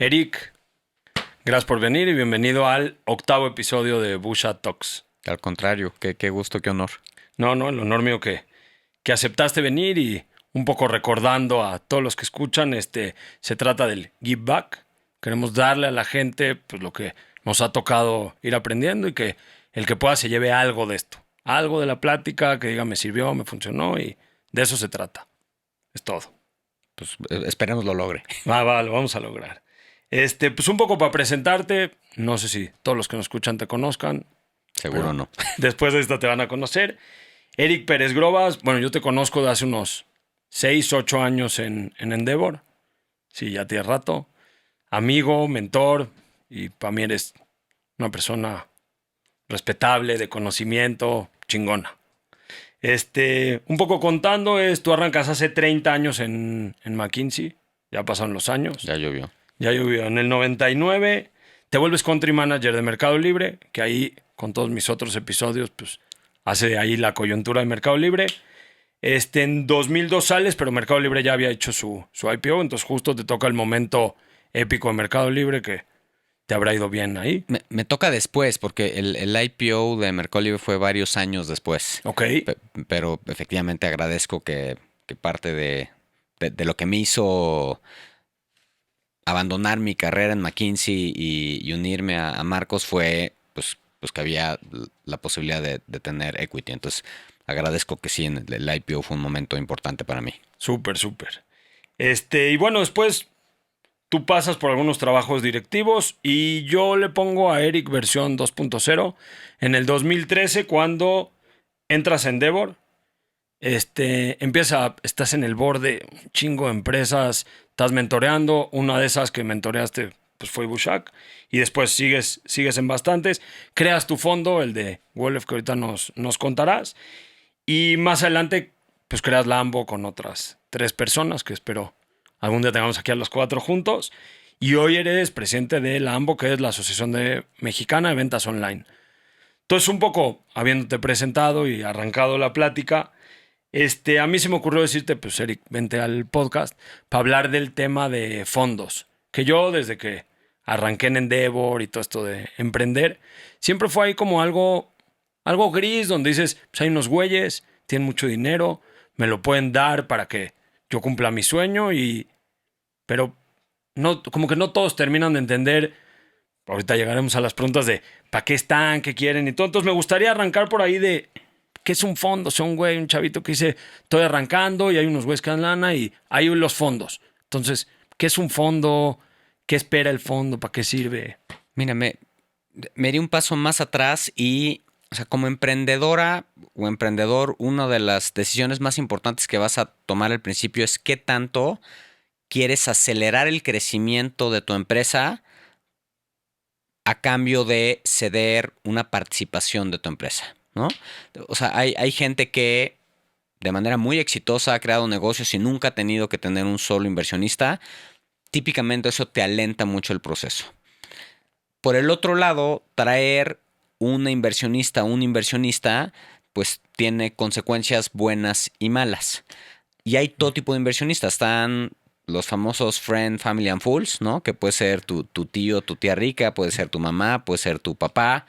Eric, gracias por venir y bienvenido al 8º episodio de Busha Talks. Al contrario, qué gusto, qué honor. No, el honor mío que aceptaste venir y un poco recordando a todos los que escuchan, se trata del give back. Queremos darle a la gente pues, lo que nos ha tocado ir aprendiendo y que el que pueda se lleve algo de esto. Algo de la plática que diga me sirvió, me funcionó y de eso se trata. Es todo. Pues esperemos lo logre. Lo vamos a lograr. Pues un poco para presentarte, no sé si todos los que nos escuchan te conozcan. Seguro no. Después de esto te van a conocer. Eric Pérez Grobas, bueno, yo te conozco de hace unos 6, 8 años en Endeavor. Sí, ya tiene rato. Amigo, mentor, y para mí eres una persona respetable, de conocimiento, chingona. Un poco contando, tú arrancas hace 30 años en McKinsey, ya pasaron los años. Ya llovió. Ya llovió. En el 99 te vuelves country manager de Mercado Libre, que ahí, con todos mis otros episodios, pues hace ahí la coyuntura de Mercado Libre. En 2002 sales, pero Mercado Libre ya había hecho su IPO, entonces justo te toca el momento épico de Mercado Libre que te habrá ido bien ahí. Me toca después, porque el IPO de Mercado Libre fue varios años después. Ok. Pero efectivamente agradezco que parte de lo que me hizo abandonar mi carrera en McKinsey y unirme a Marcos fue pues que había la posibilidad de tener equity. Entonces agradezco que sí, el IPO fue un momento importante para mí. Súper. Y bueno, después tú pasas por algunos trabajos directivos y yo le pongo a Eric versión 2.0 en el 2013 cuando entras en Endeavor. Estás en el board de un chingo de empresas, estás mentoreando. Una de esas que mentoreaste pues fue Bushak. Y después sigues en bastantes. Creas tu fondo, el de Wolf, que ahorita nos contarás. Y más adelante, pues creas Lambo con otras 3 personas, que espero algún día tengamos aquí a los 4 juntos. Y hoy eres presidente de Lambo, que es la Asociación Mexicana de Ventas Online. Entonces, un poco habiéndote presentado y arrancado la plática, a mí se me ocurrió decirte, pues Eric, vente al podcast para hablar del tema de fondos. Que yo, desde que arranqué en Endeavor y todo esto de emprender, siempre fue ahí como algo gris, donde dices, pues hay unos güeyes, tienen mucho dinero, me lo pueden dar para que yo cumpla mi sueño, pero no, como que no todos terminan de entender. Ahorita llegaremos a las preguntas de para qué están, qué quieren y todo. Entonces me gustaría arrancar por ahí de ¿qué es un fondo? O sea, un chavito que dice, estoy arrancando y hay unos güeyes que dan lana y hay los fondos. Entonces, ¿qué es un fondo? ¿Qué espera el fondo? ¿Para qué sirve? Mira, me di un paso más atrás y, o sea, como emprendedora o emprendedor, una de las decisiones más importantes que vas a tomar al principio es qué tanto quieres acelerar el crecimiento de tu empresa a cambio de ceder una participación de tu empresa, ¿no? O sea, hay gente que de manera muy exitosa ha creado negocios y nunca ha tenido que tener un solo inversionista. Típicamente eso te alenta mucho el proceso. Por el otro lado, traer un inversionista, pues tiene consecuencias buenas y malas. Y hay todo tipo de inversionistas. Están los famosos friend, family and fools, ¿no? Que puede ser tu tío, tu tía rica, puede ser tu mamá, puede ser tu papá.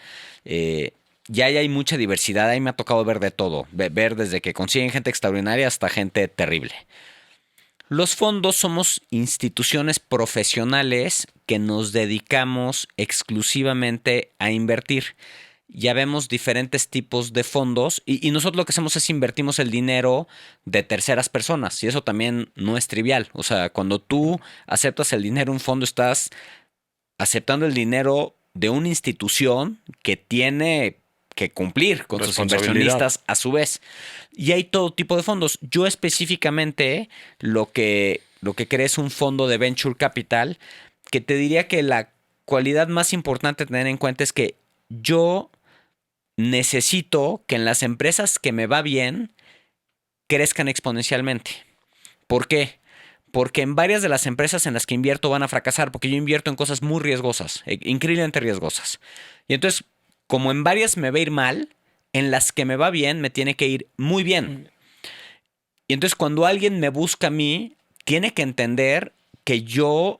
Ya hay mucha diversidad. Ahí me ha tocado ver de todo. Ver desde que consiguen gente extraordinaria hasta gente terrible. Los fondos somos instituciones profesionales que nos dedicamos exclusivamente a invertir. Ya vemos diferentes tipos de fondos y nosotros lo que hacemos es invertimos el dinero de terceras personas y eso también no es trivial. O sea, cuando tú aceptas el dinero de un fondo, estás aceptando el dinero de una institución que tiene que cumplir con sus inversionistas a su vez. Y hay todo tipo de fondos. Yo específicamente lo que creé es un fondo de Venture Capital que te diría que la cualidad más importante a tener en cuenta es que yo necesito que en las empresas que me va bien crezcan exponencialmente. ¿Por qué? Porque en varias de las empresas en las que invierto van a fracasar porque yo invierto en cosas muy riesgosas, increíblemente riesgosas. Y entonces, como en varias me va a ir mal, en las que me va bien me tiene que ir muy bien. Y entonces cuando alguien me busca a mí, tiene que entender que yo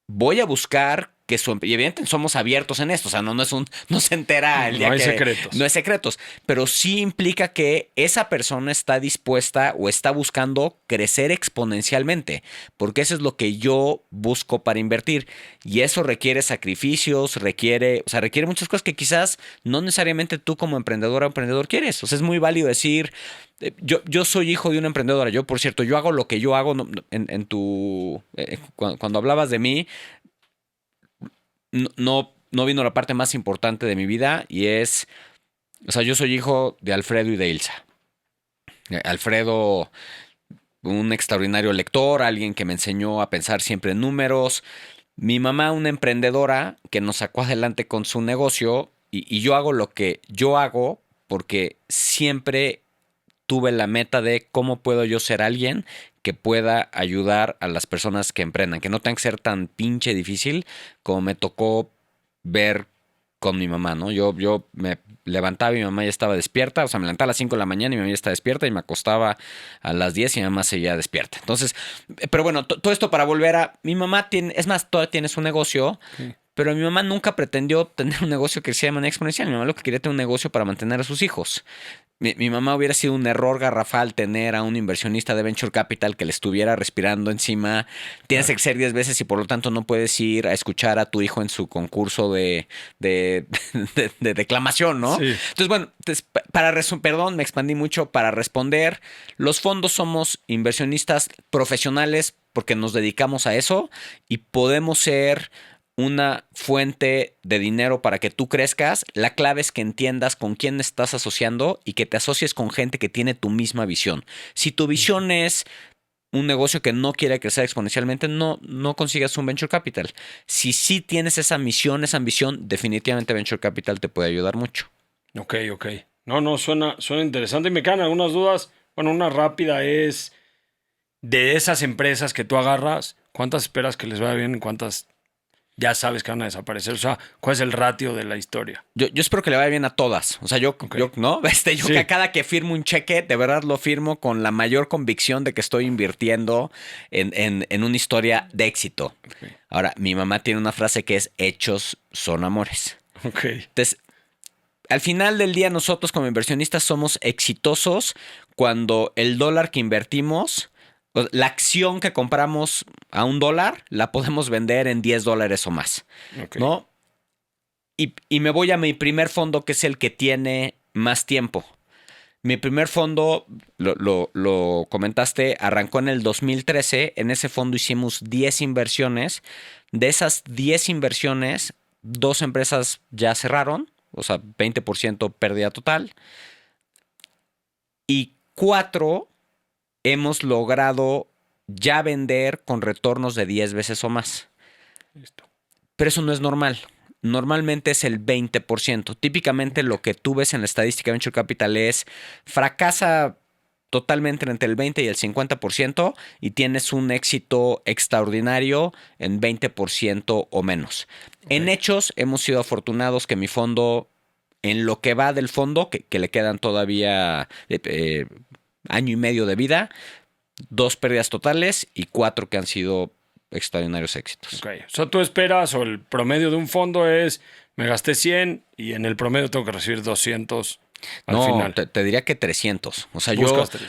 voy a buscar que y evidentemente somos abiertos en esto, o sea, no se entera el día No hay que secretos. no hay secretos, pero sí implica que esa persona está dispuesta o está buscando crecer exponencialmente, porque eso es lo que yo busco para invertir y eso requiere sacrificios, requiere muchas cosas que quizás no necesariamente tú como emprendedora o emprendedor quieres. O sea, es muy válido decir, yo soy hijo de una emprendedora. Yo, por cierto, yo hago lo que yo hago en tu cuando hablabas de mí, no vino la parte más importante de mi vida y es, o sea, yo soy hijo de Alfredo y de Ilsa. Alfredo, un extraordinario lector, alguien que me enseñó a pensar siempre en números. Mi mamá, una emprendedora que nos sacó adelante con su negocio y yo hago lo que yo hago porque siempre tuve la meta de cómo puedo yo ser alguien que pueda ayudar a las personas que emprendan, que no tenga que ser tan pinche difícil como me tocó ver con mi mamá, ¿no? Yo me levantaba y mi mamá ya estaba despierta, o sea, me levantaba a las 5 de la mañana y mi mamá ya estaba despierta y me acostaba a las 10 y mi mamá seguía despierta. Entonces, pero bueno, todo esto para volver a... Mi mamá tiene, es más, todavía tiene su negocio, pero mi mamá nunca pretendió tener un negocio que creciera de manera exponencial. Mi mamá lo que quería era tener un negocio para mantener a sus hijos. Mi mamá hubiera sido un error garrafal tener a un inversionista de Venture Capital que le estuviera respirando encima. Tienes que ser 10 veces y por lo tanto no puedes ir a escuchar a tu hijo en su concurso de declamación, ¿no? Sí. Entonces, bueno, perdón, me expandí mucho. Para responder, los fondos somos inversionistas profesionales porque nos dedicamos a eso y podemos ser una fuente de dinero para que tú crezcas. La clave es que entiendas con quién estás asociando y que te asocies con gente que tiene tu misma visión. Si tu visión es un negocio que no quiere crecer exponencialmente, no consigas un venture capital. Si sí tienes esa misión, esa ambición, definitivamente venture capital te puede ayudar mucho. Ok. No, suena interesante y me quedan algunas dudas. Bueno, una rápida es, de esas empresas que tú agarras, ¿cuántas esperas que les vaya bien y cuántas ya sabes que van a desaparecer? O sea, ¿cuál es el ratio de la historia? Yo espero que le vaya bien a todas. O sea, yo ¿no? Yo Sí. que cada que firmo un cheque, de verdad lo firmo con la mayor convicción de que estoy invirtiendo en una historia de éxito. Ok. Ahora, mi mamá tiene una frase que es: hechos son amores. Ok. Entonces, al final del día, nosotros como inversionistas somos exitosos cuando el dólar que invertimos, la acción que compramos a $1, la podemos vender en $10 o más, Ok. ¿no? Y me voy a mi primer fondo, que es el que tiene más tiempo. Mi primer fondo, lo comentaste, arrancó en el 2013. En ese fondo hicimos 10 inversiones. De esas 10 inversiones, 2 empresas ya cerraron, o sea, 20% pérdida total. Y 4 hemos logrado ya vender con retornos de 10 veces o más. Listo. Pero eso no es normal. Normalmente es el 20%. Típicamente lo que tú ves en la estadística de Venture Capital es fracasa totalmente entre el 20 y el 50% y tienes un éxito extraordinario en 20% o menos. Okay. En hechos, hemos sido afortunados que mi fondo, en lo que va del fondo, que le quedan todavía año y medio de vida, 2 pérdidas totales y 4 que han sido extraordinarios éxitos. Ok. O sea, tú esperas, o el promedio de un fondo es, me gasté 100 y en el promedio tengo que recibir 200 al final. Te diría que 300. O sea,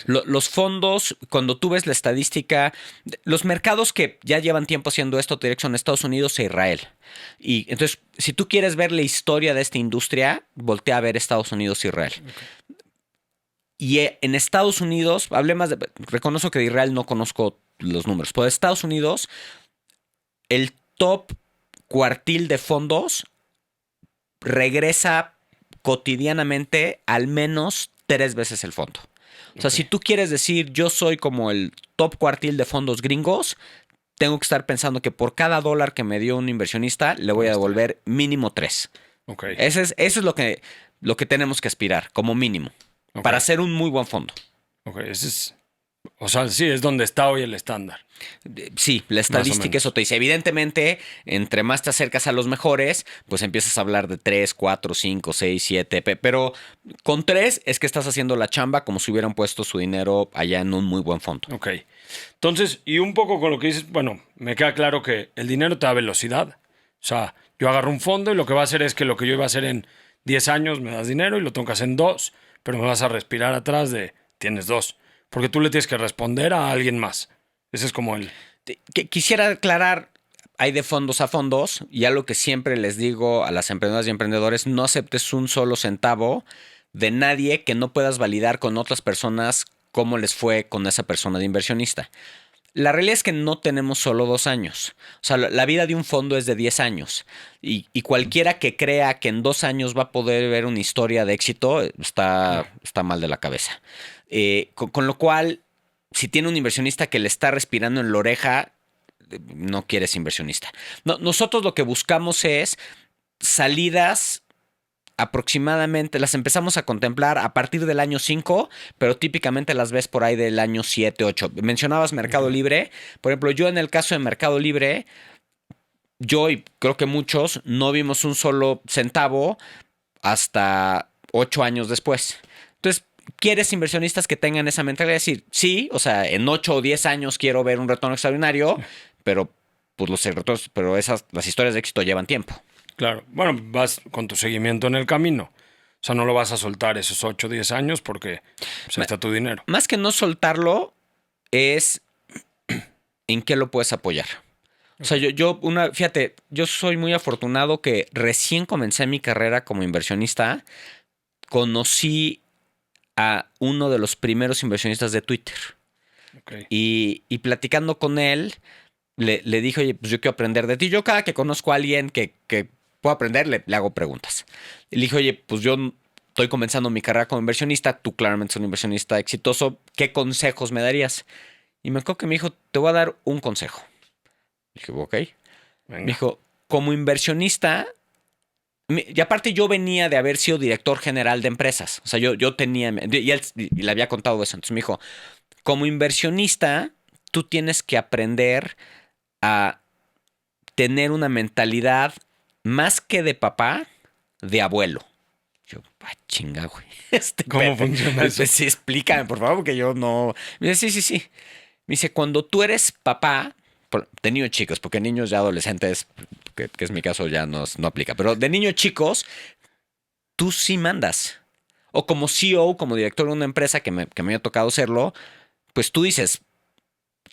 los fondos, cuando tú ves la estadística, los mercados que ya llevan tiempo haciendo esto, te diría que son Estados Unidos e Israel. Y entonces, si tú quieres ver la historia de esta industria, voltea a ver Estados Unidos e Israel. Okay. Y en Estados Unidos, reconozco que de Israel no conozco los números, pero de Estados Unidos, el top cuartil de fondos regresa cotidianamente al menos 3 veces el fondo. O sea, si tú quieres decir, yo soy como el top cuartil de fondos gringos, tengo que estar pensando que por cada $1 que me dio un inversionista, le voy a devolver mínimo 3. Okay. Eso es lo que tenemos que aspirar, como mínimo, para hacer un muy buen fondo. Ok, ese es O sea, sí, es donde está hoy el estándar. Sí, la Más o estadística menos. eso te dice. Evidentemente, entre más te acercas a los mejores, pues empiezas a hablar de 3, 4, 5, 6, 7. Pero con 3 es que estás haciendo la chamba como si hubieran puesto su dinero allá en un muy buen fondo. Ok. Entonces, y un poco con lo que dices, bueno, me queda claro que el dinero te da velocidad. O sea, yo agarro un fondo y lo que va a hacer es que lo que yo iba a hacer en 10 años me das dinero y lo tengo que hacer en 2, pero me vas a respirar atrás de tienes 2, porque tú le tienes que responder a alguien más. Ese es como el... Quisiera aclarar, hay de fondos a fondos, y algo que siempre les digo a las emprendedoras y emprendedores, no aceptes un solo centavo de nadie que no puedas validar con otras personas cómo les fue con esa persona de inversionista. La realidad es que no tenemos solo 2 años. O sea, la vida de un fondo es de 10 años. Y cualquiera que crea que en 2 años va a poder ver una historia de éxito No, está mal de la cabeza. Con lo cual, si tiene un inversionista que le está respirando en la oreja, no quieres inversionista. No, nosotros lo que buscamos es salidas aproximadamente, las empezamos a contemplar a partir del año 5, pero típicamente las ves por ahí del año 7, 8. Mencionabas ok. Mercado Libre. Por ejemplo, yo en el caso de Mercado Libre, yo y creo que muchos no vimos un solo centavo hasta 8 años después. Entonces, ¿quieres inversionistas que tengan esa mentalidad? Es decir, sí, o sea, en 8 o 10 años quiero ver un retorno extraordinario, pero pues los retornos, pero las historias de éxito llevan tiempo. Claro. Bueno, vas con tu seguimiento en el camino. O sea, no lo vas a soltar esos 8 o 10 años porque pues, ahí está tu dinero. Más que no soltarlo, es en qué lo puedes apoyar. O sea, Ok. fíjate, yo soy muy afortunado que recién comencé mi carrera como inversionista, conocí a uno de los primeros inversionistas de Twitter. Ok. Y platicando con él, le dije, oye, pues yo quiero aprender de ti. Yo cada que conozco a alguien que puedo aprender, le hago preguntas. Y le dije, oye, pues yo estoy comenzando mi carrera como inversionista, tú claramente eres un inversionista exitoso, ¿qué consejos me darías? Y me acuerdo que me dijo, te voy a dar un consejo. Dije, ok. Me Venga. dijo, como inversionista, y aparte yo venía de haber sido director general de empresas. O sea, yo tenía, y le había contado eso. Entonces me dijo, como inversionista, tú tienes que aprender a tener una mentalidad más que de papá, de abuelo. Yo, chinga, güey. ¿Cómo funciona eso? Pues sí, explícame, por favor, porque yo no. Me dice, sí, sí, sí. Me dice, cuando tú eres papá, de niños chicos, porque niños ya adolescentes, que es mi caso, ya no aplica, pero de niños chicos, tú sí mandas. O como CEO, como director de una empresa que me ha tocado serlo, pues tú dices,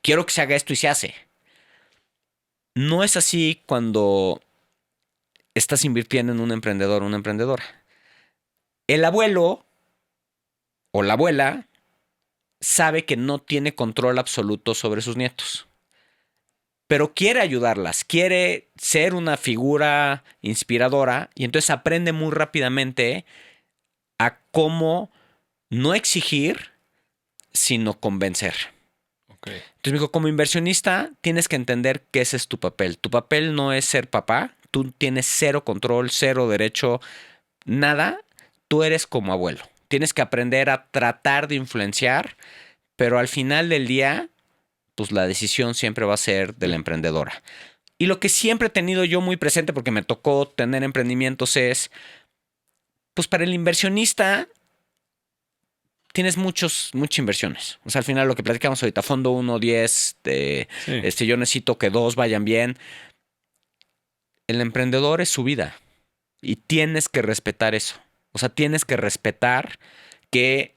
quiero que se haga esto y se hace. No es así cuando estás invirtiendo en un emprendedor o una emprendedora. El abuelo o la abuela sabe que no tiene control absoluto sobre sus nietos, pero quiere ayudarlas, quiere ser una figura inspiradora y entonces aprende muy rápidamente a cómo no exigir, sino convencer. Ok. Entonces me dijo, como inversionista tienes que entender que ese es tu papel. Tu papel no es ser papá, tú tienes cero control, cero derecho, nada, tú eres como abuelo. Tienes que aprender a tratar de influenciar, pero al final del día, pues la decisión siempre va a ser de la emprendedora. Y lo que siempre he tenido yo muy presente, porque me tocó tener emprendimientos, es, pues para el inversionista tienes muchas inversiones. O sea, al final lo que platicamos ahorita, fondo 1, 10, Sí. yo necesito que 2 vayan bien. El emprendedor es su vida y tienes que respetar eso. O sea, tienes que respetar que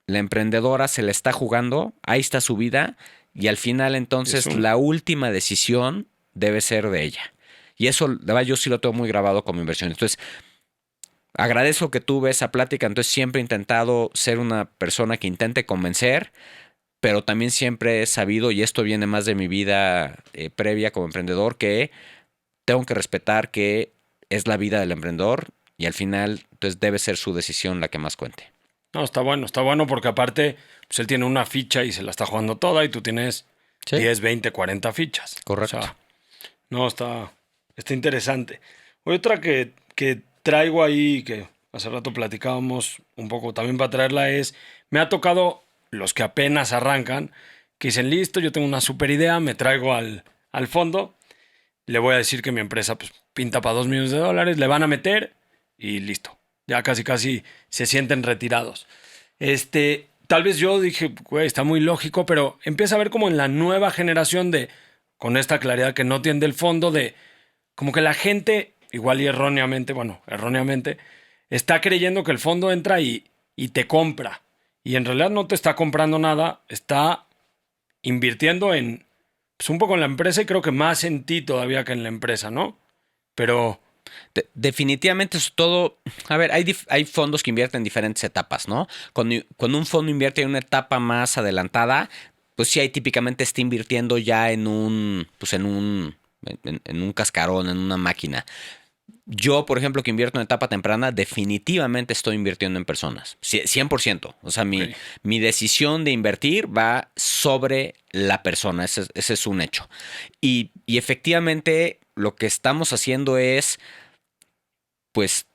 la emprendedora se le está jugando, ahí está su vida y al final Es entonces un... la última decisión debe ser de ella. Y eso, la verdad, yo sí lo tengo muy grabado como inversión. Entonces, agradezco que tuve esa plática. Entonces, siempre he intentado ser una persona que intente convencer, pero también siempre he sabido, y esto viene más de mi vida previa como emprendedor, que tengo que respetar que es la vida del emprendedor y al final entonces debe ser su decisión la que más cuente. No, está bueno porque aparte, pues él tiene una ficha y se la está jugando toda y tú tienes Sí, 10, 20, 40 fichas. O correcto. sea, no, está interesante. Otra que traigo ahí, que hace rato platicábamos un poco también para traerla, es, me ha tocado los que apenas arrancan, que dicen, listo, yo tengo una super idea, me traigo al fondo, le voy a decir que mi empresa pues, pinta para $2 millones, le van a meter y listo. Ya casi se sienten retirados. Tal vez yo dije, güey, está muy lógico, pero empieza a ver como en la nueva generación con esta claridad que no tiene del fondo, de como que la gente, igual y erróneamente, está creyendo que el fondo entra y te compra. Y en realidad no te está comprando nada, está invirtiendo pues un poco en la empresa y creo que más en ti todavía que en la empresa, ¿no? Pero Definitivamente es todo. A ver, hay fondos que invierten en diferentes etapas, ¿no? Cuando un fondo invierte en una etapa más adelantada, pues sí, ahí típicamente está invirtiendo ya en un cascarón, en una máquina. Yo, por ejemplo, que invierto en etapa temprana, definitivamente estoy invirtiendo en personas. 100%. O sea, ok, mi decisión de invertir va sobre la persona. Ese es un hecho. Y efectivamente, lo que estamos haciendo es, pues,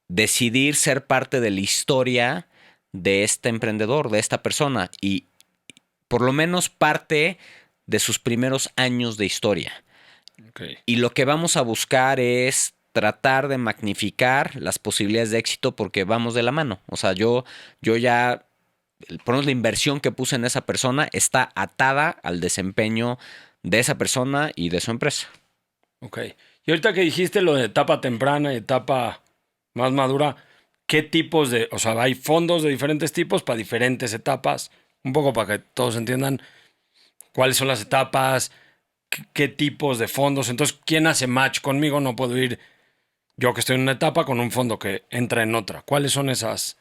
decidir ser parte de la historia de este emprendedor, de esta persona. Y por lo menos parte de sus primeros años de historia. ok. Y lo que vamos a buscar es tratar de magnificar las posibilidades de éxito porque vamos de la mano. O sea, yo ya, por lo menos la inversión que puse en esa persona está atada al desempeño de esa persona y de su empresa. Ok. Y ahorita que dijiste lo de etapa temprana y etapa más madura, ¿qué tipos o sea, hay fondos de diferentes tipos para diferentes etapas? Un poco para que todos entiendan cuáles son las etapas, qué tipos de fondos. Entonces, ¿quién hace match conmigo? No puedo ir yo que estoy en una etapa con un fondo que entra en otra. ¿Cuáles son Es esos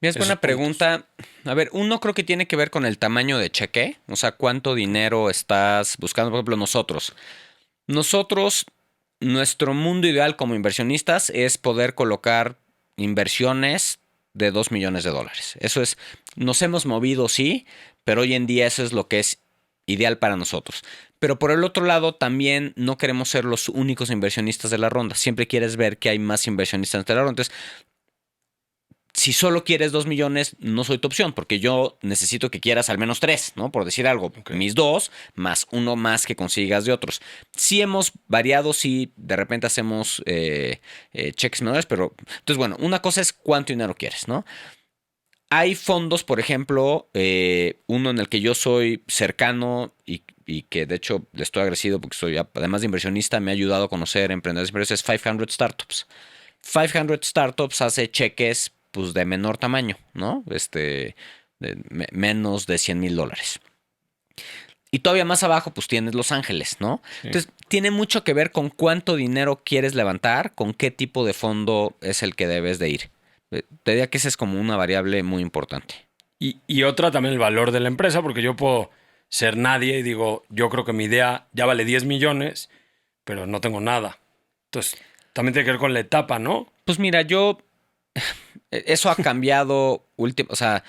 buena puntos? pregunta. A ver, uno creo que tiene que ver con el tamaño de cheque, o sea, cuánto dinero estás buscando. Por ejemplo, nosotros, nuestro mundo ideal como inversionistas es poder colocar inversiones de $2 millones. Eso es, nos hemos movido, sí, pero hoy en día eso es lo que es ideal para nosotros. Pero por el otro lado, también no queremos ser los únicos inversionistas de la ronda. Siempre quieres ver que hay más inversionistas de la ronda. Entonces, si solo quieres 2 millones, no soy tu opción, porque yo necesito que quieras al menos 3, ¿no? Por decir algo, Ok. mis 2 más uno más que consigas de otros. Sí hemos variado, sí de repente hacemos cheques menores, pero entonces, bueno, una cosa es cuánto dinero quieres, ¿no? Hay fondos, por ejemplo, uno en el que yo soy cercano y que de hecho le estoy agradecido porque soy, además de inversionista, me ha ayudado a conocer emprendedores y empresas, es 500 Startups. 500 Startups hace cheques pues de menor tamaño, ¿no? Menos de $100,000. Y todavía más abajo, pues tienes Los Ángeles, ¿no? Sí. Entonces, tiene mucho que ver con cuánto dinero quieres levantar, con qué tipo de fondo es el que debes de ir. Te diría que esa es como una variable muy importante. Y otra también el valor de la empresa, porque yo puedo ser nadie y digo, yo creo que mi idea ya vale 10 millones, pero no tengo nada. Entonces, también tiene que ver con la etapa, ¿no? Pues mira, eso ha cambiado o sea,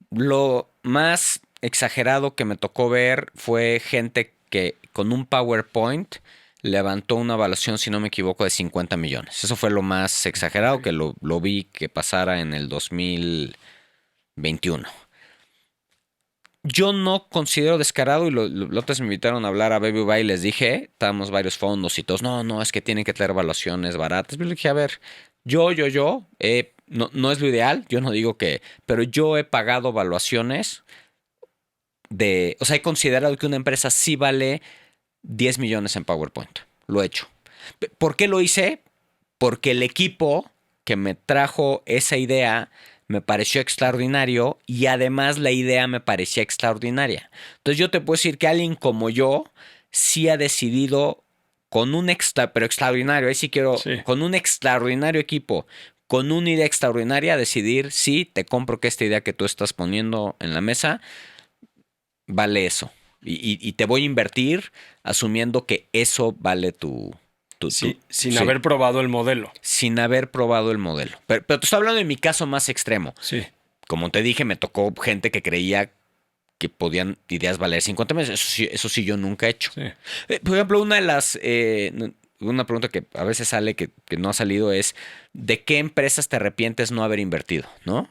lo más exagerado que me tocó ver fue gente que con un PowerPoint levantó una evaluación, si no me equivoco, de 50 millones. Eso fue lo más exagerado que lo vi que pasara en el 2021. Yo no considero descarado, y los otros me invitaron a hablar a BBVA y les dije, estábamos varios fondos y todos, no, es que tienen que tener evaluaciones baratas. Pero le dije, a ver, no es lo ideal, yo no digo que, pero yo he pagado evaluaciones o sea, he considerado que una empresa sí vale 10 millones en PowerPoint. Lo he hecho. ¿Por qué lo hice? Porque el equipo que me trajo esa idea me pareció extraordinario y además la idea me parecía extraordinaria. Entonces yo te puedo decir que alguien como yo sí ha decidido con pero extraordinario, ahí sí quiero, Sí. con un extraordinario equipo, con una idea extraordinaria, decidir, sí, te compro que esta idea que tú estás poniendo en la mesa vale eso. Y te voy a invertir asumiendo que eso vale Sí, sin sí, haber probado el modelo. sin haber probado el modelo. Pero te estoy hablando de mi caso más extremo. Sí. Como te dije, me tocó gente que creía que podían ideas valer 50 millones. Eso sí yo nunca he hecho. Sí. Por ejemplo, una pregunta que a veces sale que no ha salido es ¿de qué empresas te arrepientes no haber invertido? ¿No?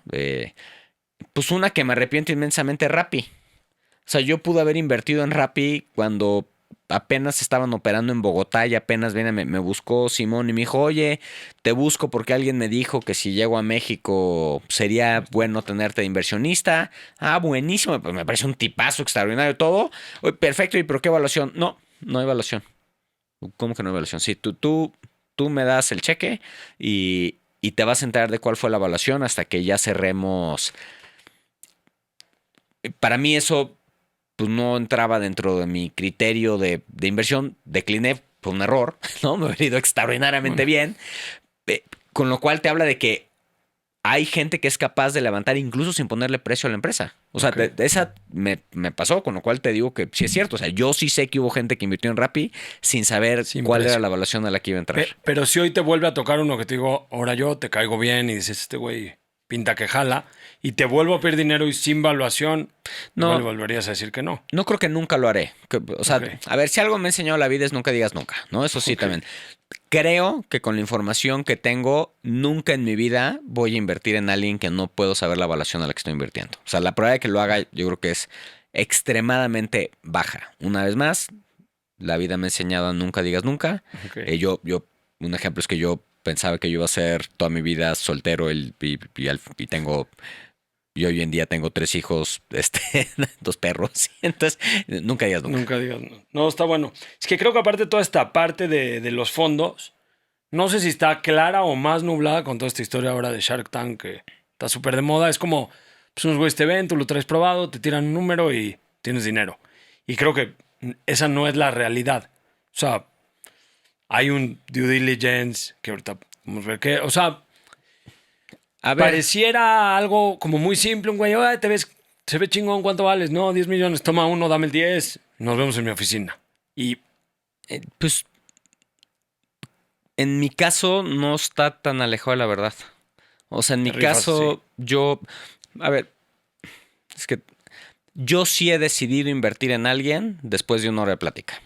Pues una que me arrepiento inmensamente, Rappi. O sea, yo pude haber invertido en Rappi cuando apenas estaban operando en Bogotá y apenas me buscó Simón y me dijo, oye, te busco porque alguien me dijo que si llego a México sería bueno tenerte de inversionista. Ah, buenísimo, pues me parece un tipazo extraordinario todo. Oye, perfecto, ¿y por qué evaluación? No, no hay evaluación. ¿Cómo que no hay evaluación? Sí, tú me das el cheque y te vas a enterar de cuál fue la evaluación hasta que ya cerremos. Para mí eso pues no entraba dentro de mi criterio de inversión, decliné, fue un error, ¿no? Me hubiera ido extraordinariamente Bueno, bien, con lo cual te habla de que hay gente que es capaz de levantar incluso sin ponerle precio a la empresa. O sea, ok. de esa me pasó, con lo cual te digo que sí es cierto. O sea, yo sí sé que hubo gente que invirtió en Rappi sin saber Sin cuál era precio. la evaluación a la que iba a entrar. Pero si hoy te vuelve a tocar uno que te digo, ahora yo te caigo bien y dices, este güey pinta que jala, y te vuelvo a pedir dinero y sin valuación, igual le No, volverías a decir que no. no creo que nunca lo haré. O Ok, sea, a ver, si algo me ha enseñado la vida es nunca digas nunca, ¿no? Eso sí ok, también. Creo que con la información que tengo, nunca en mi vida voy a invertir en alguien que no puedo saber la evaluación a la que estoy invirtiendo. O sea, la probabilidad de que lo haga yo creo que es extremadamente baja. Una vez más, la vida me ha enseñado a nunca digas nunca. ok. Un ejemplo es que yo pensaba que yo iba a ser toda mi vida soltero y tengo y hoy en día tengo 3 hijos, dos perros. Entonces, nunca digas nunca. Nunca digas no. No, está bueno. Es que creo que aparte toda esta parte de los fondos, no sé si está clara o más nublada con toda esta historia ahora de Shark Tank que está súper de moda. Es como, pues unos güeyes te ven, tú lo traes probado, te tiran un número y tienes dinero. Y creo que esa no es la realidad. O sea, hay un due diligence que ahorita vamos a ver qué. O sea, A ver, pareciera algo como muy simple. Un güey, "Ay, te ves, se ve chingón, ¿cuánto vales? No, 10 millones, toma uno, dame el 10. Nos vemos en mi oficina. Y pues en mi caso no está tan alejado de la verdad. O sea, en mi te rifas así. caso a ver, es que yo sí he decidido invertir en alguien después de una hora de plática.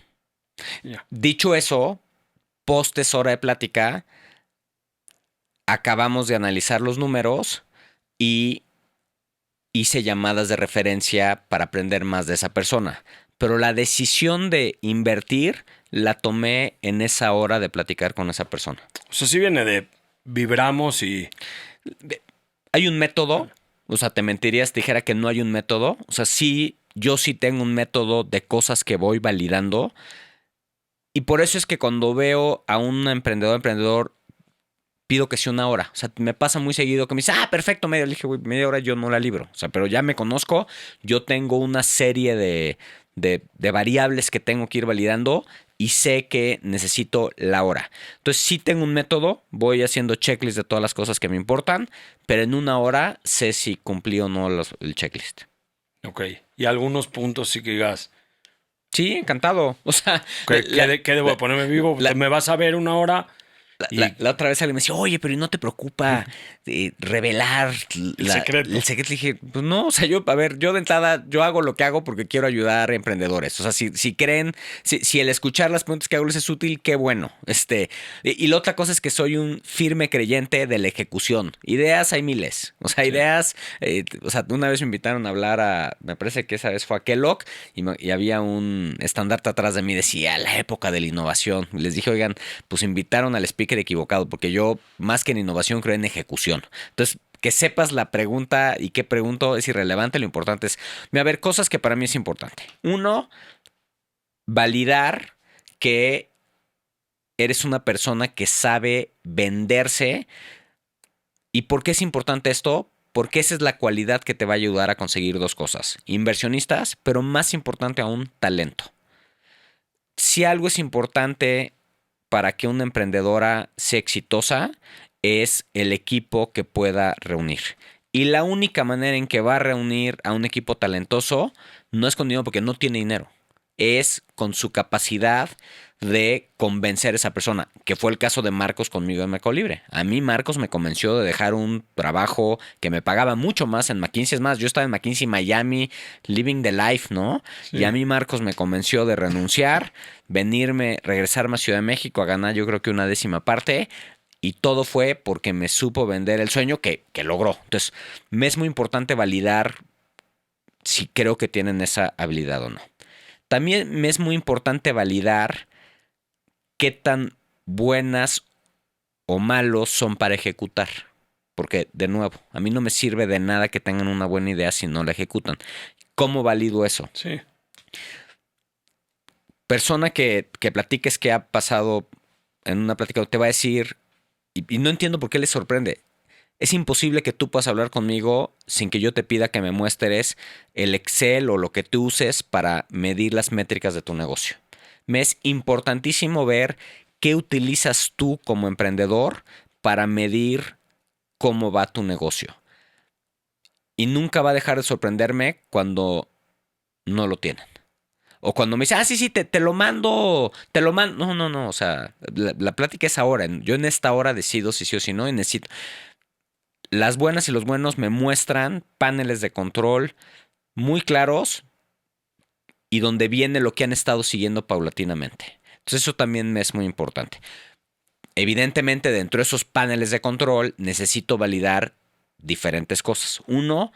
Ya. Dicho eso, post esa hora de plática, acabamos de analizar los números y hice llamadas de referencia para aprender más de esa persona. Pero la decisión de invertir la tomé en esa hora de platicar con esa persona. O sea, sí viene de vibramos y. ¿Hay un método? O sea, te mentiría si te dijera que no hay un método. O sea, sí, yo sí tengo un método de cosas que voy validando. Y por eso es que cuando veo a un emprendedor, pido que sea una hora. O sea, me pasa muy seguido que me dice, perfecto, media. Le dije, güey, media hora yo no la libro. O sea, pero ya me conozco, yo tengo una serie de variables que tengo que ir validando y sé que necesito la hora. Entonces, sí tengo un método, voy haciendo checklist de todas las cosas que me importan, pero en una hora sé si cumplí o no el checklist. Ok. Y algunos puntos sí que digas. Sí, encantado. O sea, ¿Qué debo ponerme vivo? la, Me vas a ver una hora y La otra vez alguien me decía, oye, pero ¿y no te preocupa revelar el secreto. el secreto? Le dije, pues no, o sea, yo de entrada, yo hago lo que hago porque quiero ayudar a emprendedores. O sea, si creen, si el escuchar las preguntas que hago les es útil, qué bueno. Y la otra cosa es que soy un firme creyente de la ejecución. Ideas hay miles. O sea, Sí. ideas, o sea, una vez me invitaron a hablar me parece que esa vez fue a Kellogg y había un estandarte atrás de mí, decía, la época de la innovación. Y les dije, oigan, pues invitaron al speaker equivocado, porque yo más que en innovación creo en ejecución. Entonces, que sepas la pregunta y qué pregunto es irrelevante, lo importante es, a ver, cosas que para mí es importante. Uno, validar que eres una persona que sabe venderse. ¿Y por qué es importante esto? Porque esa es la cualidad que te va a ayudar a conseguir dos cosas. Inversionistas, pero más importante aún, talento. Si algo es importante para que una emprendedora sea exitosa es el equipo que pueda reunir. Y la única manera en que va a reunir a un equipo talentoso no es con dinero porque no tiene dinero. Es con su capacidad de convencer a esa persona, que fue el caso de Marcos conmigo en Mercado Libre. A mí Marcos me convenció de dejar un trabajo que me pagaba mucho más en McKinsey. Es más, yo estaba en McKinsey Miami, living the life, ¿no? Sí. Y a mí Marcos me convenció de renunciar, regresarme a Ciudad de México a ganar yo creo que una décima parte y todo fue porque me supo vender el sueño que logró. Entonces, me es muy importante validar si creo que tienen esa habilidad o no. También me es muy importante validar qué tan buenas o malos son para ejecutar. Porque, de nuevo, a mí no me sirve de nada que tengan una buena idea si no la ejecutan. ¿Cómo valido eso? Sí. Persona que platiques que ha pasado en una plática te va a decir, y no entiendo por qué les sorprende, es imposible que tú puedas hablar conmigo sin que yo te pida que me muestres el Excel o lo que tú uses para medir las métricas de tu negocio. Me es importantísimo ver qué utilizas tú como emprendedor para medir cómo va tu negocio. Y nunca va a dejar de sorprenderme cuando no lo tienen. O cuando me dicen, sí, te lo mando, No, o sea, la plática es ahora. Yo en esta hora decido si sí o si no y necesito... Las buenas y los buenos me muestran paneles de control muy claros y donde viene lo que han estado siguiendo paulatinamente. Entonces eso también me es muy importante. Evidentemente, dentro de esos paneles de control necesito validar diferentes cosas. Uno,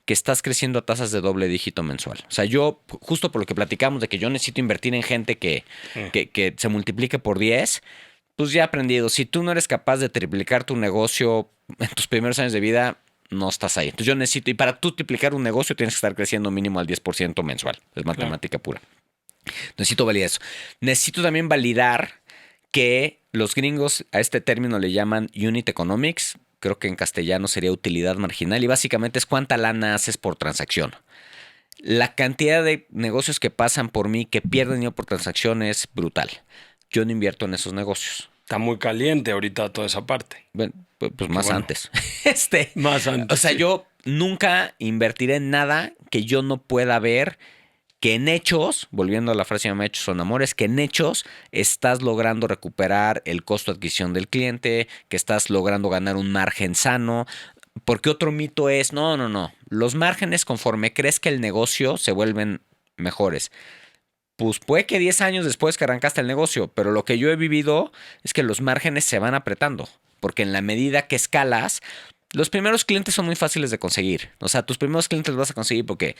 que estás creciendo a tasas de doble dígito mensual. O sea, yo, justo por lo que platicamos de que yo necesito invertir en gente que se multiplique por 10, pues ya he aprendido. Si tú no eres capaz de triplicar tu negocio en tus primeros años de vida, no estás ahí. Entonces yo necesito, y para tú triplicar un negocio tienes que estar creciendo mínimo al 10% mensual. Es matemática pura. Necesito validar eso. Necesito también validar que los gringos a este término le llaman unit economics. Creo que en castellano sería utilidad marginal y básicamente es cuánta lana haces por transacción. La cantidad de negocios que pasan por mí que pierden dinero por transacción es brutal. Yo no invierto en esos negocios. Está muy caliente ahorita toda esa parte. Bueno, pues más antes. Más antes. O sea, sí. yo nunca invertiré en nada que yo no pueda ver que en hechos, volviendo a la frase llama hechos son amores, que en hechos estás logrando recuperar el costo de adquisición del cliente, que estás logrando ganar un margen sano. Porque otro mito es, no. Los márgenes conforme crees que el negocio se vuelven mejores. Pues puede que 10 años después que arrancaste el negocio, pero lo que yo he vivido es que los márgenes se van apretando. Porque en la medida que escalas, los primeros clientes son muy fáciles de conseguir. O sea, tus primeros clientes los vas a conseguir porque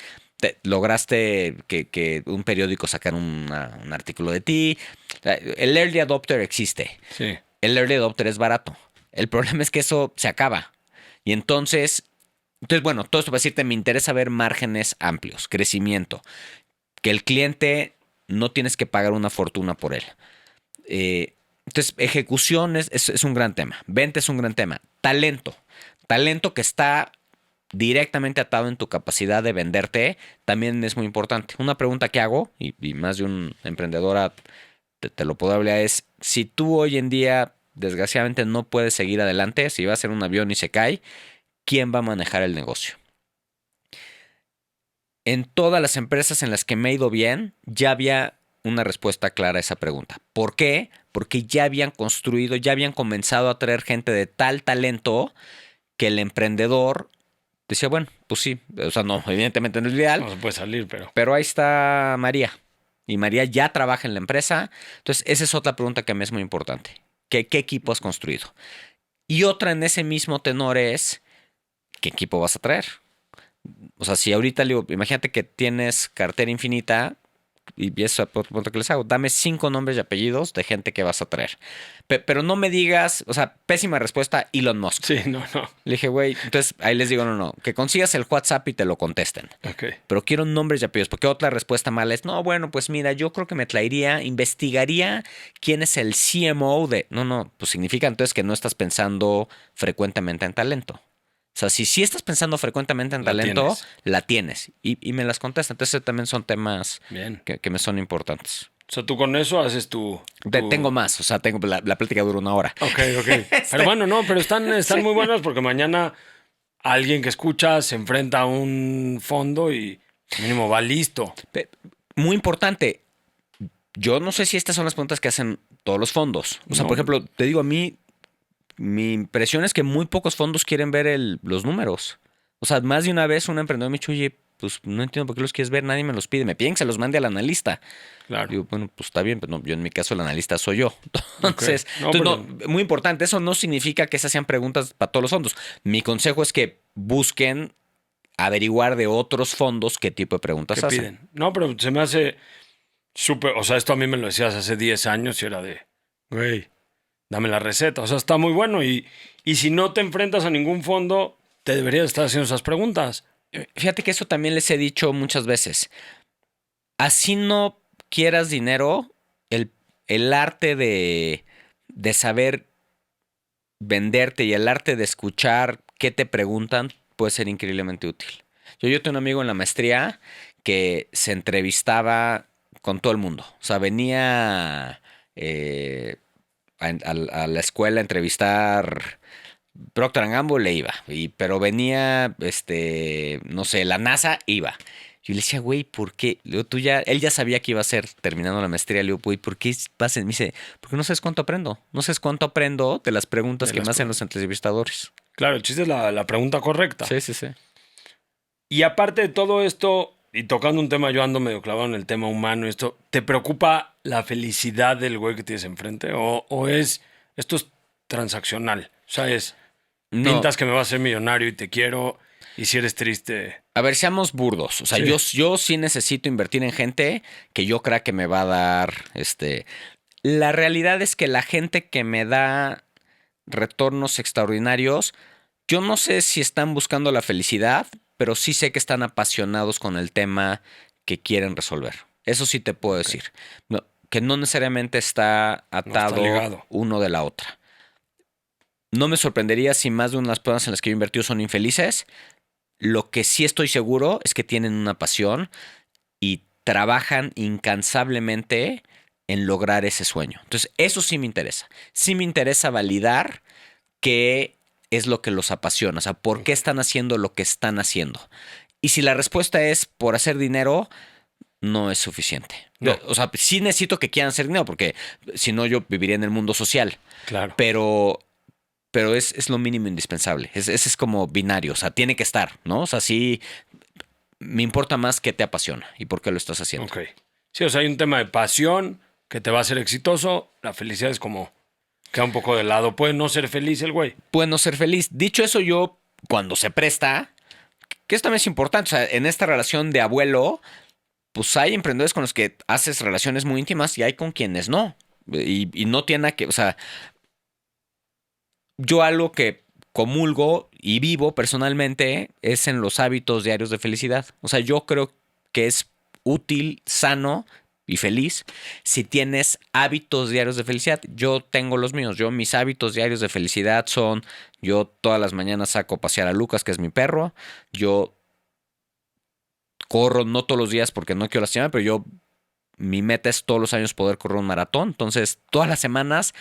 lograste que un periódico sacara un artículo de ti. El early adopter existe. Sí. El early adopter es barato. El problema es que eso se acaba. Y entonces, bueno, todo esto para decirte, me interesa ver márgenes amplios, crecimiento. Que el cliente no tienes que pagar una fortuna por él. Entonces, ejecución es un gran tema. Venta es un gran tema. Talento que está directamente atado en tu capacidad de venderte, también es muy importante. Una pregunta que hago, y más de un emprendedora te lo puedo hablar, es si tú hoy en día, desgraciadamente, no puedes seguir adelante, si va a ser un avión y se cae, ¿quién va a manejar el negocio? En todas las empresas en las que me he ido bien, ya había una respuesta clara a esa pregunta. ¿Por qué? Porque ya habían construido, ya habían comenzado a traer gente de tal talento que el emprendedor decía, bueno, pues sí, o sea, no, evidentemente no es ideal. No se puede salir, pero... Pero ahí está María. Y María ya trabaja en la empresa. Entonces, esa es otra pregunta que me es muy importante. ¿Qué equipo has construido? Y otra en ese mismo tenor es, ¿qué equipo vas a traer? O sea, si ahorita, imagínate que tienes cartera infinita y eso es otro punto que les hago. Dame 5 nombres y apellidos de gente que vas a traer. Pero no me digas, o sea, pésima respuesta, Elon Musk. Sí, no. Le dije, güey, entonces ahí les digo, no, que consigas el WhatsApp y te lo contesten. Ok. Pero quiero nombres y apellidos, porque otra respuesta mala es, no, bueno, pues mira, yo creo que me investigaría quién es el CMO de... No, pues significa entonces que no estás pensando frecuentemente en talento. O sea, si estás pensando frecuentemente en talento, la tienes. Y me las contestan. Entonces también son temas que me son importantes. O sea, tú con eso haces tu... Tengo más. O sea, la plática dura 1 hora. Ok. Pero bueno, no, pero están muy buenos porque mañana alguien que escucha se enfrenta a un fondo y mínimo va listo. Muy importante. Yo no sé si estas son las preguntas que hacen todos los fondos. O sea, No. por ejemplo, te digo, a mí... Mi impresión es que muy pocos fondos quieren ver los números. O sea, más de una vez un emprendedor me ha dicho, oye, pues no entiendo por qué los quieres ver, nadie me los pide. Me piden que se los mande al analista. Claro. Digo, bueno, pues está bien, pero no, yo en mi caso el analista soy yo. Entonces, Ok. No, pero- muy importante, eso no significa que esas sean preguntas para todos los fondos. Mi consejo es que busquen averiguar de otros fondos qué tipo de preguntas ¿Qué hacen. piden? No, pero se me hace súper. O sea, esto a mí me lo decías hace 10 años y era de, güey, dame la receta. O sea, está muy bueno. Y si no te enfrentas a ningún fondo, te deberías estar haciendo esas preguntas. Fíjate que eso también les he dicho muchas veces. Así no quieras dinero, el arte de saber venderte y el arte de escuchar qué te preguntan puede ser increíblemente útil. Yo tengo un amigo en la maestría que se entrevistaba con todo el mundo. O sea, venía a la escuela a entrevistar Procter Gamble, le iba. Pero venía, no sé, la NASA, iba. Yo le decía, güey, ¿por qué? Luego él ya sabía que iba a ser terminando la maestría. Le digo, güey, ¿por qué vas? Me dice, porque no sabes cuánto aprendo. No sabes cuánto aprendo de las preguntas De que las me hacen preguntas. los entrevistadores. Claro, el chiste es la pregunta correcta. Sí, sí, sí. Y aparte de todo esto, y tocando un tema, yo ando medio clavado en el tema humano, esto, ¿te preocupa la felicidad del güey que tienes enfrente? ¿O esto es transaccional? O sea, No, pintas que me vas a ser millonario y te quiero, y si eres triste, a ver, seamos burdos. O sea, sí, yo sí necesito invertir en gente que yo crea que me va a dar, La realidad es que la gente que me da retornos extraordinarios, yo no sé si están buscando la felicidad, pero sí sé que están apasionados con el tema que quieren resolver. Eso sí te puedo decir. Que no necesariamente está no está atado ligado. uno de la otra. No me sorprendería si más de unas personas en las que yo he invertido son infelices. Lo que sí estoy seguro es que tienen una pasión y trabajan incansablemente en lograr ese sueño. Entonces, eso sí me interesa. Sí me interesa validar qué es lo que los apasiona, o sea, por qué están haciendo lo que están haciendo. Y si la respuesta es por hacer dinero, no es suficiente. No. O sea, sí necesito que quieran hacer dinero, porque si no yo viviría en el mundo social. Claro. Pero es lo mínimo indispensable. Ese es como binario, o sea, tiene que estar, ¿no? O sea, sí me importa más qué te apasiona y por qué lo estás haciendo. Ok. Sí, o sea, hay un tema de pasión que te va a hacer exitoso. La felicidad es como queda un poco de lado. Puede no ser feliz el güey. Puede no ser feliz. Dicho eso, yo, cuando se presta, que esto también es importante, o sea, en esta relación de abuelo, pues hay emprendedores con los que haces relaciones muy íntimas y hay con quienes no. Y no tiene nada que, o sea, yo algo que comulgo y vivo personalmente es en los hábitos diarios de felicidad. O sea, yo creo que es útil, sano y feliz si tienes hábitos diarios de felicidad. Yo tengo los míos. Mis hábitos diarios de felicidad son, yo todas las mañanas saco a pasear a Lucas, que es mi perro. Yo corro, no todos los días porque no quiero lastimar, pero mi meta es todos los años poder correr un maratón. Entonces, todas las semanas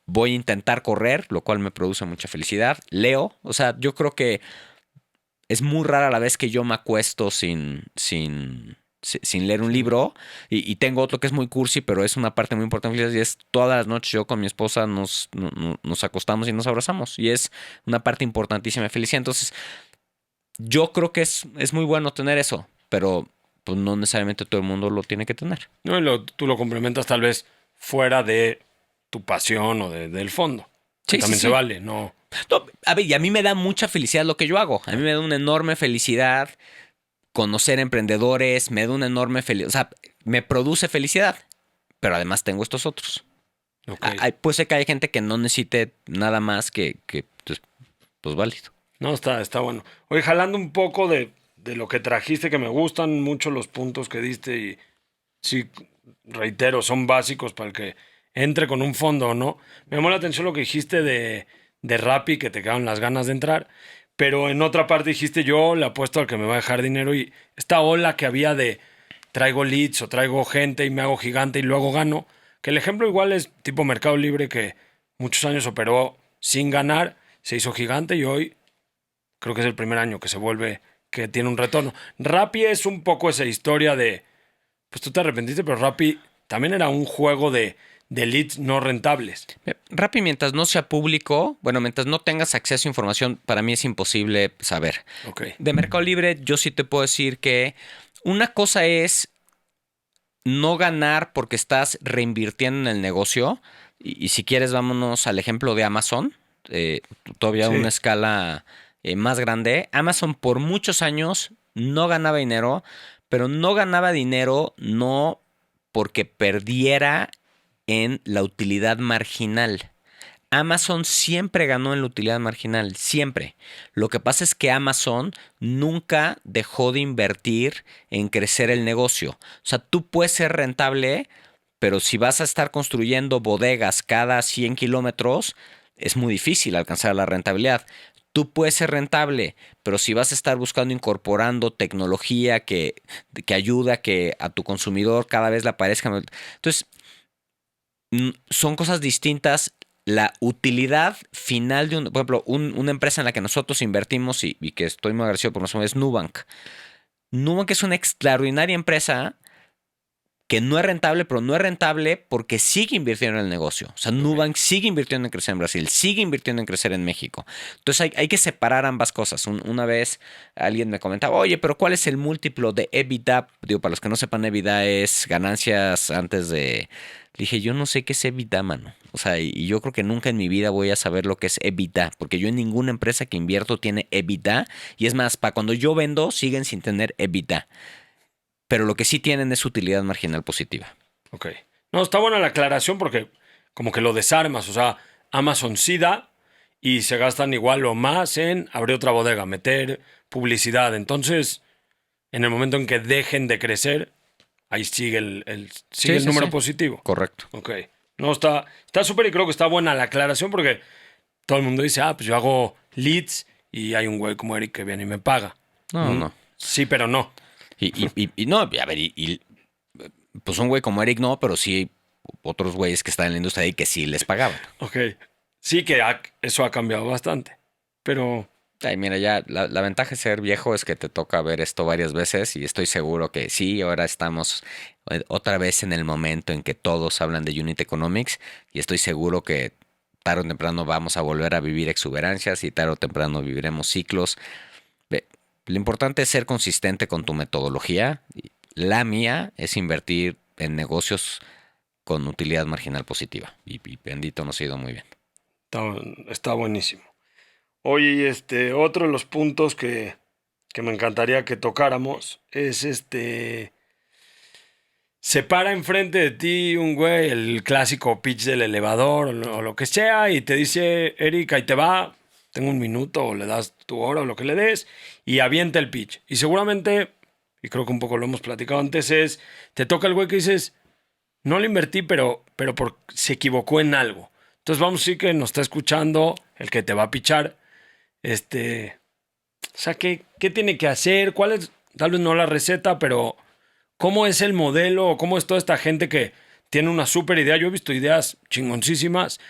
voy a intentar correr, lo cual me produce mucha felicidad. Leo, o sea, yo creo que es muy rara la vez que yo me acuesto sin leer un libro. Y tengo otro que es muy cursi, pero es una parte muy importante y es todas las noches yo con mi esposa nos acostamos y nos abrazamos. Y es una parte importantísima de felicidad. Entonces, yo creo que es muy bueno tener eso, pero pues no necesariamente todo el mundo lo tiene que tener. ¿No? Y tú lo complementas tal vez fuera de tu pasión o del fondo. Que Sí, también se sí. vale, ¿no? No, a ver, y a mí me da mucha felicidad lo que yo hago. A mí me da una enorme felicidad conocer emprendedores, me da una enorme felicidad. O sea, me produce felicidad. Pero además tengo estos otros. Ok. Puede ser que hay gente que no necesite nada más que pues válido. No, está bueno. Oye, jalando un poco de lo que trajiste, que me gustan mucho los puntos que diste y sí, reitero, son básicos para el que entre con un fondo o no. Me llamó la atención lo que dijiste de Rappi, que te quedaron las ganas de entrar, pero en otra parte dijiste yo le apuesto al que me va a dejar dinero y esta ola que había de traigo leads o traigo gente y me hago gigante y luego gano, que el ejemplo igual es tipo Mercado Libre que muchos años operó sin ganar, se hizo gigante y hoy creo que es el primer año que se vuelve, que tiene un retorno. Rappi es un poco esa historia de, pues tú te arrepentiste, pero Rappi también era un juego de leads no rentables. Rappi, mientras no sea público, bueno, mientras no tengas acceso a información, para mí es imposible saber. Ok. De Mercado Libre, yo sí te puedo decir que una cosa es no ganar porque estás reinvirtiendo en el negocio. Y si quieres, vámonos al ejemplo de Amazon, todavía a Sí. una escala más grande. Amazon por muchos años no ganaba dinero, pero no ganaba dinero no porque perdiera en la utilidad marginal. Amazon siempre ganó en la utilidad marginal, siempre. Lo que pasa es que Amazon nunca dejó de invertir en crecer el negocio. O sea, tú puedes ser rentable, pero si vas a estar construyendo bodegas cada 100 kilómetros, es muy difícil alcanzar la rentabilidad. Tú puedes ser rentable, pero si vas a estar buscando incorporando tecnología que ayuda a que a tu consumidor cada vez le aparezca. Entonces, son cosas distintas. La utilidad final de por ejemplo, una empresa en la que nosotros invertimos y que estoy muy agradecido por nosotros es Nubank. Nubank es una extraordinaria empresa que no es rentable, pero no es rentable porque sigue invirtiendo en el negocio. O sea, Nubank sigue invirtiendo en crecer en Brasil, sigue invirtiendo en crecer en México. Entonces hay que separar ambas cosas. Una vez alguien me comentaba, oye, pero ¿cuál es el múltiplo de EBITDA? Digo, para los que no sepan, EBITDA es ganancias antes de... Le dije, yo no sé qué es EBITDA, mano. O sea, y yo creo que nunca en mi vida voy a saber lo que es EBITDA, porque yo en ninguna empresa que invierto tiene EBITDA. Y es más, para cuando yo vendo, siguen sin tener EBITDA. Pero lo que sí tienen es utilidad marginal positiva. Ok. No, está buena la aclaración porque como que lo desarmas. O sea, Amazon sí da y se gastan igual o más en abrir otra bodega, meter publicidad. Entonces, en el momento en que dejen de crecer, ahí sigue sigue Sí, el sí, número sí. positivo. Correcto. Ok. No, está súper y creo que está buena la aclaración porque todo el mundo dice, pues yo hago leads y hay un güey como Eric que viene y me paga. No, no. Sí, pero no. Y no, a ver, pues un güey como Eric no, pero sí otros güeyes que están en la industria ahí que sí les pagaban. Ok. Sí que eso ha cambiado bastante. Pero, Ay, mira, ya la ventaja de ser viejo es que te toca ver esto varias veces y estoy seguro que sí, ahora estamos otra vez en el momento en que todos hablan de Unit Economics y estoy seguro que tarde o temprano vamos a volver a vivir exuberancias y tarde o temprano viviremos ciclos. Ve, lo importante es ser consistente con tu metodología. La mía es invertir en negocios con utilidad marginal positiva y bendito nos ha ido muy bien. está, está buenísimo. Oye, y otro de los puntos que me encantaría que tocáramos es se para enfrente de ti un güey, el clásico pitch del elevador o lo que sea, y te dice, Eric, ahí te va, tengo un minuto, o le das tu hora o lo que le des, y avienta el pitch. Y seguramente, y creo que un poco lo hemos platicado antes, te toca el güey que dices, no le invertí, pero se equivocó en algo. Entonces vamos a decir que nos está escuchando el que te va a pichar. O sea, ¿qué tiene que hacer? ¿Cuál es, tal vez no la receta, pero cómo es el modelo o cómo es toda esta gente que tiene una súper idea? Yo he visto ideas chingoncísimas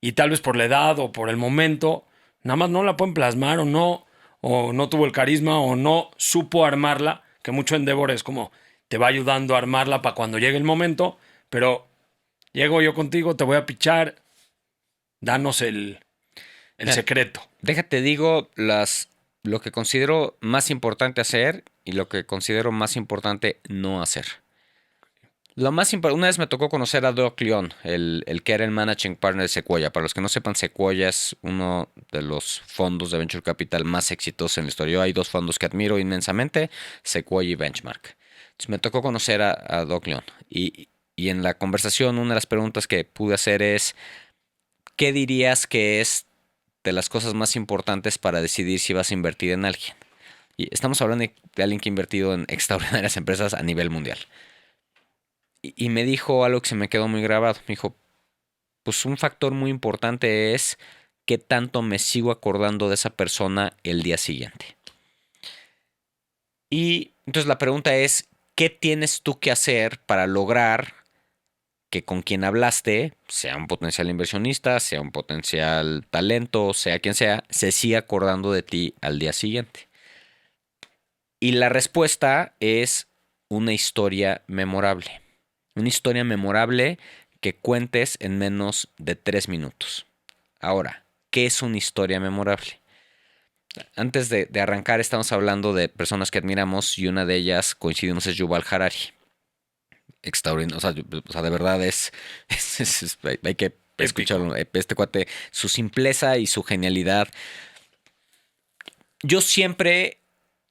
y tal vez por la edad o por el momento, nada más no la pueden plasmar o no tuvo el carisma o no supo armarla, que mucho Endeavor es como te va ayudando a armarla para cuando llegue el momento, pero llego yo contigo, te voy a pichar, danos el Mira, secreto. déjate digo lo que considero más importante hacer y lo que considero más importante no hacer. Lo más una vez me tocó conocer a Doc Leon, el que era el managing partner de Sequoia. Para los que no sepan, Sequoia es uno de los fondos de venture capital más exitosos en la historia. Yo hay dos fondos que admiro inmensamente, Sequoia y Benchmark. Entonces me tocó conocer a Doc Leon y en la conversación una de las preguntas que pude hacer es, ¿qué dirías que es de las cosas más importantes para decidir si vas a invertir en alguien? Y estamos hablando de alguien que ha invertido en extraordinarias empresas a nivel mundial. Y me dijo algo que se me quedó muy grabado. Me dijo, pues un factor muy importante es qué tanto me sigo acordando de esa persona el día siguiente. Y entonces la pregunta es, ¿qué tienes tú que hacer para lograr que con quien hablaste, sea un potencial inversionista, sea un potencial talento, sea quien sea, se siga acordando de ti al día siguiente? Y la respuesta es una historia memorable. Una historia memorable que cuentes en menos de 3 minutos. Ahora, ¿qué es una historia memorable? Antes de arrancar, estamos hablando de personas que admiramos y una de ellas, coincidimos, es Yuval Harari. Extraordinario, o sea, de verdad hay que escucharlo. Este cuate, su simpleza y su genialidad. Yo siempre,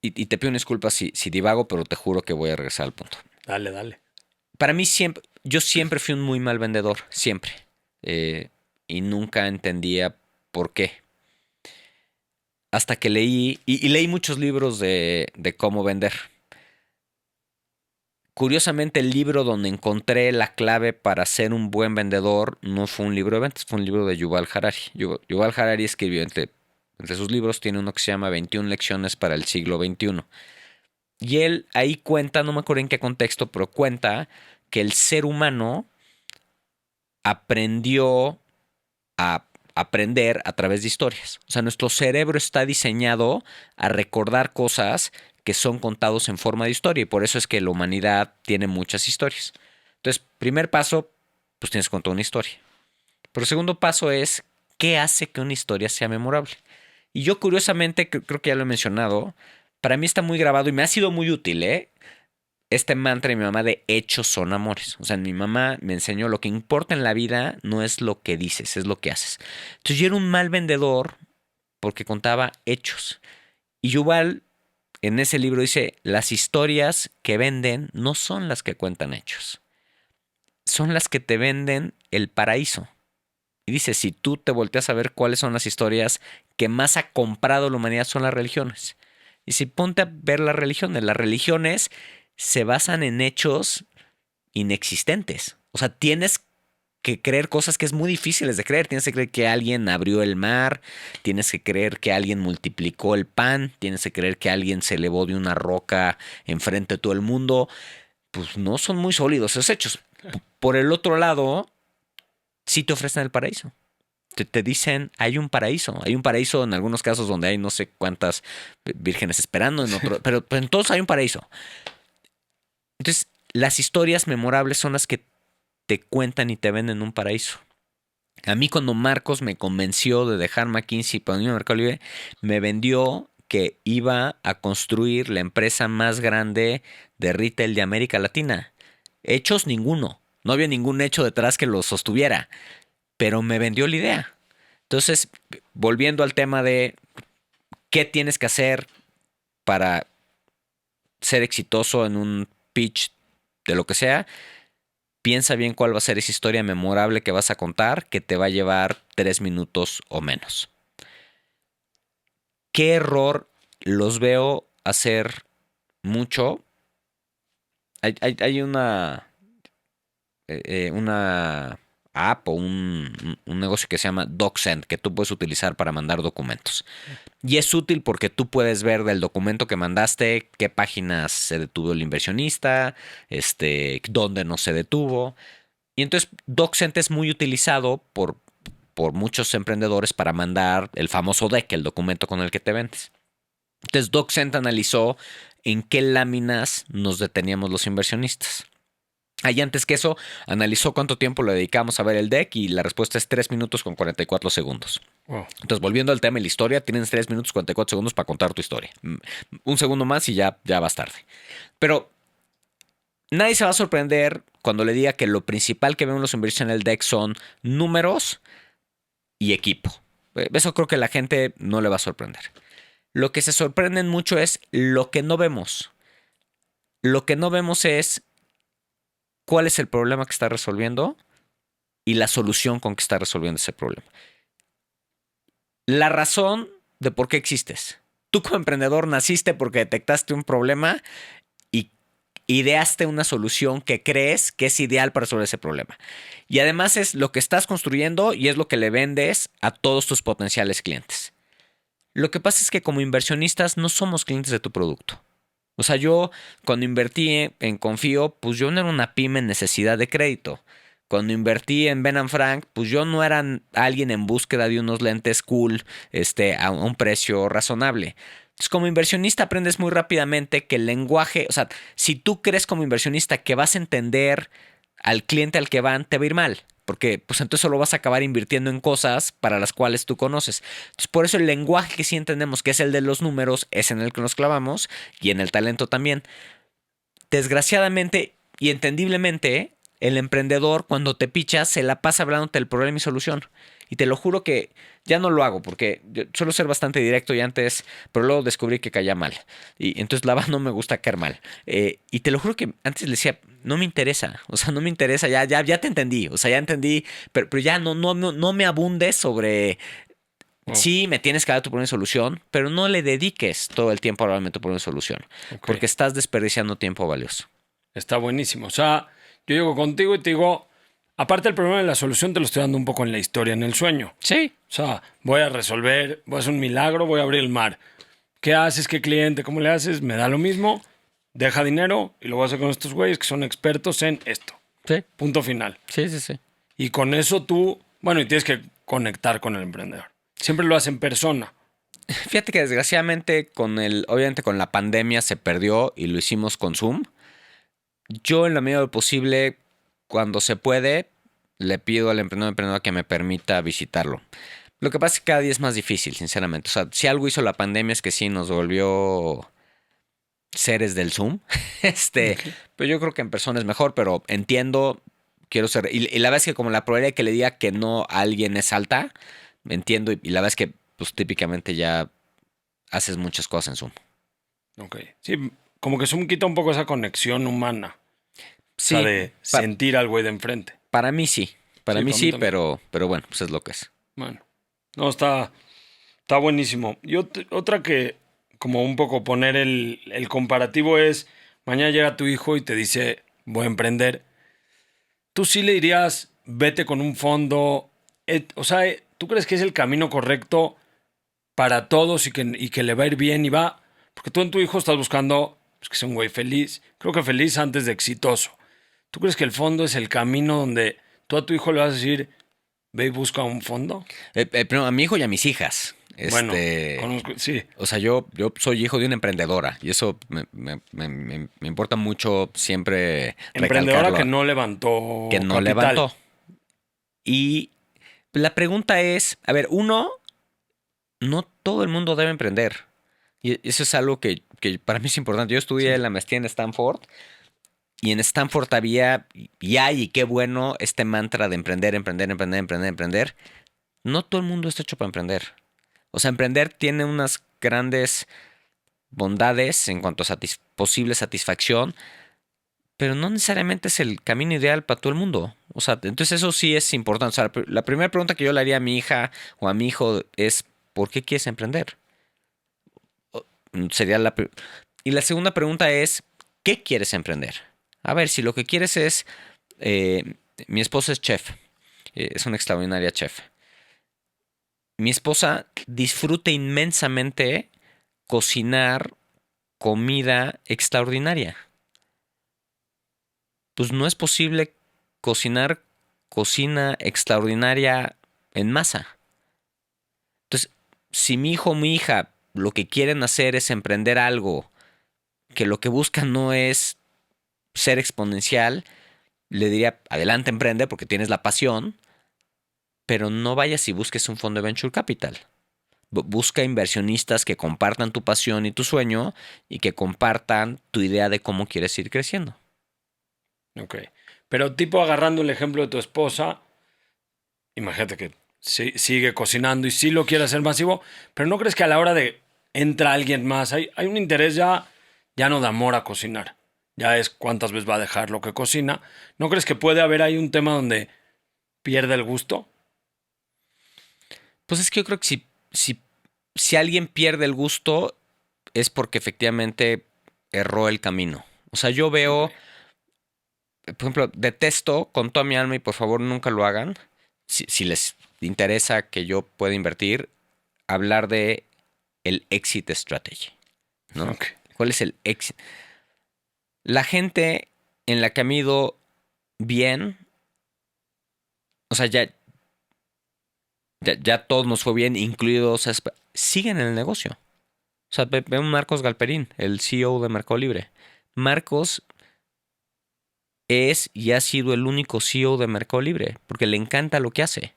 y te pido una disculpa si divago, pero te juro que voy a regresar al punto. Dale. Para mí yo siempre fui un muy mal vendedor, siempre. Y nunca entendía por qué. Hasta que leí, y leí muchos libros de cómo vender. Curiosamente, el libro donde encontré la clave para ser un buen vendedor no fue un libro de ventas, fue un libro de Yuval Harari. Yuval Harari escribió entre sus libros, tiene uno que se llama 21 lecciones para el siglo XXI. Y él ahí cuenta, no me acuerdo en qué contexto, pero cuenta que el ser humano aprendió a aprender a través de historias. O sea, nuestro cerebro está diseñado a recordar cosas que son contados en forma de historia, y por eso es que la humanidad tiene muchas historias. Entonces, primer paso, pues tienes que contar una historia. Pero el segundo paso es, ¿qué hace que una historia sea memorable? Y yo curiosamente, creo que ya lo he mencionado, para mí está muy grabado y me ha sido muy útil, este mantra de mi mamá de hechos son amores. O sea, mi mamá me enseñó lo que importa en la vida no es lo que dices, es lo que haces. Entonces yo era un mal vendedor porque contaba hechos. Y Yuval en ese libro dice, las historias que venden no son las que cuentan hechos. Son las que te venden el paraíso. Y dice, si tú te volteas a ver cuáles son las historias que más ha comprado la humanidad, son las religiones. Y si ponte a ver las religiones se basan en hechos inexistentes. O sea, tienes que creer cosas que es muy difíciles de creer. Tienes que creer que alguien abrió el mar, tienes que creer que alguien multiplicó el pan, tienes que creer que alguien se elevó de una roca enfrente de todo el mundo. Pues no son muy sólidos esos hechos. Por el otro lado, sí te ofrecen el paraíso. Te dicen, hay un paraíso. Hay un paraíso en algunos casos donde hay no sé cuántas vírgenes esperando, en otro, pero en todos hay un paraíso. Entonces, las historias memorables son las que te cuentan y te venden un paraíso. A mí cuando Marcos me convenció de dejar McKinsey para unirme a Mercado Libre, me vendió que iba a construir la empresa más grande de retail de América Latina. Hechos ninguno. No había ningún hecho detrás que lo sostuviera. Pero me vendió la idea. Entonces, volviendo al tema de qué tienes que hacer para ser exitoso en un pitch de lo que sea, piensa bien cuál va a ser esa historia memorable que vas a contar, que te va a llevar 3 minutos o menos. ¿Qué error los veo hacer mucho? Hay una app o un negocio que se llama DocSend que tú puedes utilizar para mandar documentos. Y es útil porque tú puedes ver del documento que mandaste qué páginas se detuvo el inversionista, dónde no se detuvo. Y entonces DocSend es muy utilizado por muchos emprendedores para mandar el famoso deck, el documento con el que te vendes. Entonces DocSend analizó en qué láminas nos deteníamos los inversionistas. Ahí antes que eso, analizó cuánto tiempo le dedicamos a ver el deck y la respuesta es 3 minutos con 44 segundos. Wow. Entonces, volviendo al tema de la historia, tienes 3 minutos 44 segundos para contar tu historia. Un segundo más y ya vas tarde. Pero nadie se va a sorprender cuando le diga que lo principal que ven los inversionistas en el deck son números y equipo. Eso creo que a la gente no le va a sorprender. Lo que se sorprenden mucho es lo que no vemos. Lo que no vemos es cuál es el problema que está resolviendo y la solución con que está resolviendo ese problema. La razón de por qué existes. Tú como emprendedor naciste porque detectaste un problema y ideaste una solución que crees que es ideal para resolver ese problema. Y además es lo que estás construyendo y es lo que le vendes a todos tus potenciales clientes. Lo que pasa es que como inversionistas no somos clientes de tu producto. O sea, yo cuando invertí en Confío, pues yo no era una pyme en necesidad de crédito. Cuando invertí en Ben & Frank, pues yo no era alguien en búsqueda de unos lentes cool a un precio razonable. Entonces, como inversionista aprendes muy rápidamente que el lenguaje, o sea, si tú crees como inversionista que vas a entender al cliente al que van te va a ir mal. Porque pues entonces solo vas a acabar invirtiendo en cosas para las cuales tú conoces. Entonces, por eso el lenguaje que sí entendemos, que es el de los números, es en el que nos clavamos y en el talento también. Desgraciadamente y entendiblemente, el emprendedor cuando te pichas se la pasa hablándote del problema y solución. Y te lo juro que ya no lo hago porque yo suelo ser bastante directo y antes, pero luego descubrí que caía mal. Y entonces la verdad no me gusta caer mal. Y te lo juro que antes le decía, no me interesa. O sea, no me interesa, ya te entendí. O sea, ya entendí, pero ya no me abundes sobre. Wow, Sí, me tienes que dar tu problema y solución, pero no le dediques todo el tiempo a hablarme de tu problema y solución, ok. porque estás desperdiciando tiempo valioso. Está buenísimo. O sea, yo llego contigo y te digo, aparte del problema de la solución, te lo estoy dando un poco en la historia, en el sueño. Sí. O sea, voy a resolver, voy a hacer un milagro, voy a abrir el mar. ¿Qué haces? ¿Qué cliente? ¿Cómo le haces? Me da lo mismo. Deja dinero y lo voy a hacer con estos güeyes que son expertos en esto. Sí, Punto final. sí, sí, sí. Y con eso tú, bueno, y tienes que conectar con el emprendedor. Siempre lo haces en persona. Fíjate que desgraciadamente obviamente con la pandemia se perdió y lo hicimos con Zoom. Yo en la medida de lo posible, cuando se puede, le pido al emprendedor que me permita visitarlo. Lo que pasa es que cada día es más difícil, sinceramente. O sea, si algo hizo la pandemia es que sí nos volvió seres del Zoom. Ok. Pero yo creo que en persona es mejor, pero entiendo, quiero ser. Y la verdad es que como la probabilidad de que le diga que no a alguien es alta, entiendo. Y la verdad es que, pues típicamente ya haces muchas cosas en Zoom. Ok. Sí, como que Zoom quita un poco esa conexión humana. O sea, Sí, de sentir al güey de enfrente. para mí sí. Para Sí, mí para mí sí, también. pero bueno, pues es lo que es. Bueno. No, está buenísimo. Y otra que, como un poco poner el comparativo es, mañana llega tu hijo y te dice, voy a emprender. Tú sí le dirías, vete con un fondo. O sea, ¿tú crees que es el camino correcto para todos y que le va a ir bien y va? Porque tú en tu hijo estás buscando pues, que sea un güey feliz. Creo que feliz antes de exitoso. ¿Tú crees que el fondo es el camino donde tú a tu hijo le vas a decir, ve y busca un fondo? Primero, a mi hijo y a mis hijas. Bueno, conozco, sí. O sea, yo soy hijo de una emprendedora y eso me importa mucho siempre Emprendedora recalcarlo, que no que levantó no capital. levantó. Y la pregunta es, a ver, uno, no todo el mundo debe emprender. Y eso es algo que para mí es importante. Yo estudié Sí, la maestría en Stanford y en Stanford había, y hay, y qué bueno, este mantra de emprender, emprender, emprender, emprender, emprender. No todo el mundo está hecho para emprender. O sea, emprender tiene unas grandes bondades en cuanto a posible satisfacción, pero no necesariamente es el camino ideal para todo el mundo. O sea, entonces eso sí es importante. O sea, la primera pregunta que yo le haría a mi hija o a mi hijo es, ¿por qué quieres emprender? Sería y la segunda pregunta es, ¿qué quieres emprender? A ver, si lo que quieres es, mi esposa es chef, es una extraordinaria chef. Mi esposa disfruta inmensamente cocinar comida extraordinaria. Pues no es posible cocinar cocina extraordinaria en masa. Entonces, si mi hijo o mi hija lo que quieren hacer es emprender algo que lo que buscan no es ser exponencial, le diría, adelante, emprende porque tienes la pasión, pero no vayas y busques un fondo de venture capital. Busca inversionistas que compartan tu pasión y tu sueño y que compartan tu idea de cómo quieres ir creciendo. ok. Pero tipo agarrando el ejemplo de tu esposa, imagínate que sigue cocinando y sí lo quiere hacer masivo, pero ¿no crees que a la hora de entra alguien más, hay un interés ya no de amor a cocinar? Ya es cuántas veces va a dejar lo que cocina. ¿No crees que puede haber ahí un tema donde pierde el gusto? Pues es que yo creo que si alguien pierde el gusto es porque efectivamente erró el camino. O sea, yo Ok, veo, por ejemplo, detesto con toda mi alma y por favor nunca lo hagan. Si les interesa que yo pueda invertir, hablar de el exit strategy, ¿no? ok, ¿Cuál es el exit? La gente en la que han ido bien, o sea, ya todos nos fue bien, incluidos, siguen en el negocio. O sea, ve un Marcos Galperín, el CEO de Mercado Libre. Marcos es y ha sido el único CEO de Mercado Libre, porque le encanta lo que hace.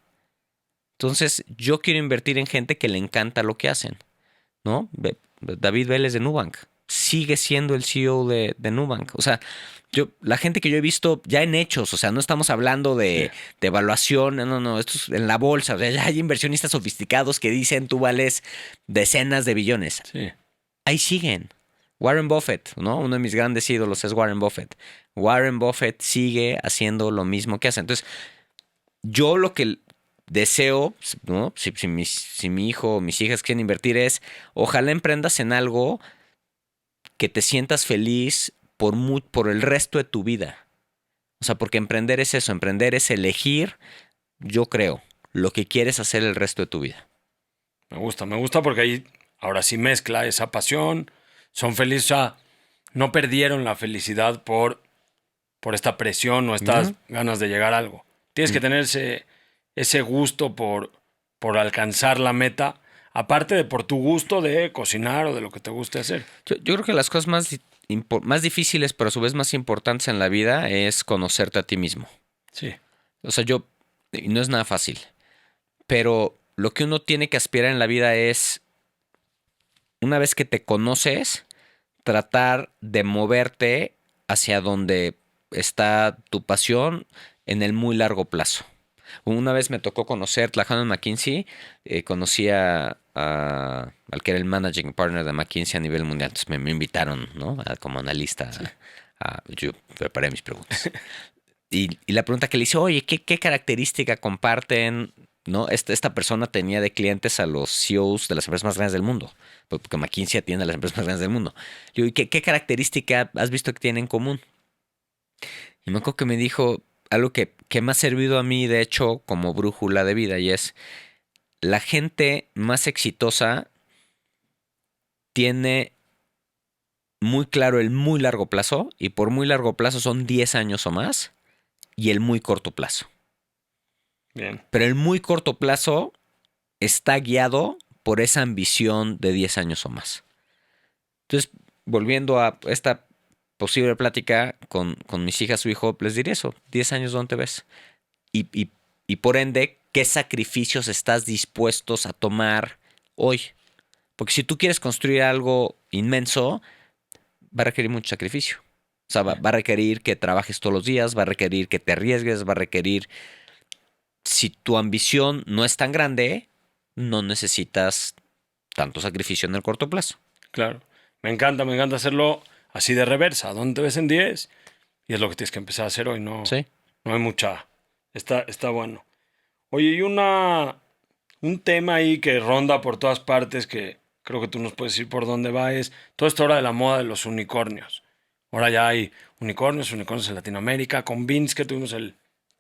Entonces, yo quiero invertir en gente que le encanta lo que hacen, ¿no? David Vélez de Nubank sigue siendo el CEO de Nubank. O sea, la gente que yo he visto ya en hechos, o sea, no estamos hablando Sí, de evaluación, no, esto es en la bolsa. O sea, ya hay inversionistas sofisticados que dicen tú vales decenas de billones. sí. Ahí siguen. Warren Buffett, ¿no? Uno de mis grandes ídolos es Warren Buffett. Warren Buffett sigue haciendo lo mismo que hace. Entonces, yo lo que deseo, ¿no? Si mi hijo o mis hijas quieren invertir es, ojalá emprendas en algo que te sientas feliz por el resto de tu vida. O sea, porque emprender es eso, emprender es elegir, yo creo, lo que quieres hacer el resto de tu vida. Me gusta porque ahí ahora sí mezcla esa pasión, son felices, o sea, no perdieron la felicidad por esta presión o estas Ujú. ganas de llegar a algo. Tienes que tener ese gusto por alcanzar la meta, aparte de por tu gusto de cocinar o de lo que te guste hacer. Yo creo que las cosas más difíciles, pero a su vez más importantes en la vida es conocerte a ti mismo. Sí, O sea, y no es nada fácil, pero lo que uno tiene que aspirar en la vida es, una vez que te conoces, tratar de moverte hacia donde está tu pasión en el muy largo plazo. Una vez me tocó conocer Tlajano McKinsey, conocí al que era el managing partner de McKinsey a nivel mundial, entonces me invitaron, ¿no? Como analista, yo preparé mis preguntas. Y la pregunta que le hice, oye, ¿qué característica comparten? ¿No? Esta persona tenía de clientes a los CEOs de las empresas más grandes del mundo, porque McKinsey atiende a las empresas más grandes del mundo. Le digo, ¿y qué característica has visto que tienen en común? Y me acuerdo que me dijo algo que me ha servido a mí, de hecho, como brújula de vida, y es, la gente más exitosa tiene muy claro el muy largo plazo, y por muy largo plazo son 10 años o más, y el muy corto plazo. bien. Pero el muy corto plazo está guiado por esa ambición de 10 años o más. Entonces, volviendo a esta posible plática con mis hijas o hijo, les diré eso, 10 años, ¿dónde te ves? Y por ende, ¿qué sacrificios estás dispuestos a tomar hoy? Porque si tú quieres construir algo inmenso, va a requerir mucho sacrificio. O sea, va a requerir que trabajes todos los días, va a requerir que te arriesgues, va a requerir, si tu ambición no es tan grande, no necesitas tanto sacrificio en el corto plazo. Claro. Me encanta hacerlo así de reversa. ¿Dónde te ves en 10? Y es lo que tienes que empezar a hacer hoy. No, Sí. no hay mucha. Está bueno. Oye, y un tema ahí que ronda por todas partes que creo que tú nos puedes decir por dónde va es toda esta hora de la moda de los unicornios. Ahora ya hay unicornios en Latinoamérica. Con Vince que tuvimos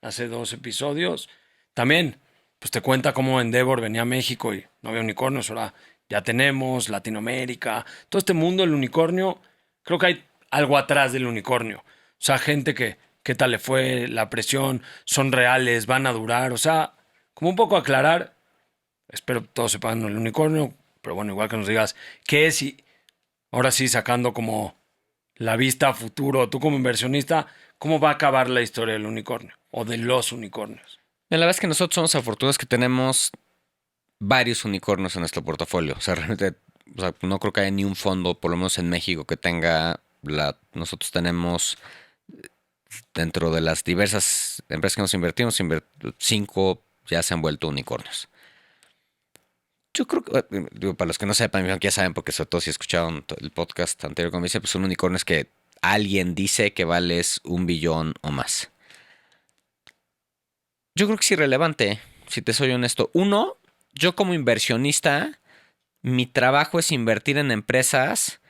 hace 2 episodios. También, pues te cuenta cómo Endeavor venía a México y no había unicornios. Ahora ya tenemos Latinoamérica. Todo este mundo del unicornio, creo que hay algo atrás del unicornio. O sea, gente que, ¿qué tal le fue? La presión, son reales, van a durar. O sea, como un poco aclarar, espero que todos sepan el unicornio, pero bueno, igual que nos digas qué es y ahora sí sacando como la vista a futuro, tú como inversionista, ¿cómo va a acabar la historia del unicornio o de los unicornios? La verdad es que nosotros somos afortunados que tenemos varios unicornios en nuestro portafolio. O sea, realmente, o sea, no creo que haya ni un fondo, por lo menos en México, que tenga nosotros tenemos dentro de las diversas empresas que nos invertimos, 5 ya se han vuelto unicornios. Yo creo que, digo, para los que no sepan, ya saben, porque sobre todo si escucharon el podcast anterior, como dice, pues un unicornio es que alguien dice que vales 1 billón o más. Yo creo que es irrelevante, si te soy honesto. Uno, yo como inversionista, mi trabajo es invertir en empresas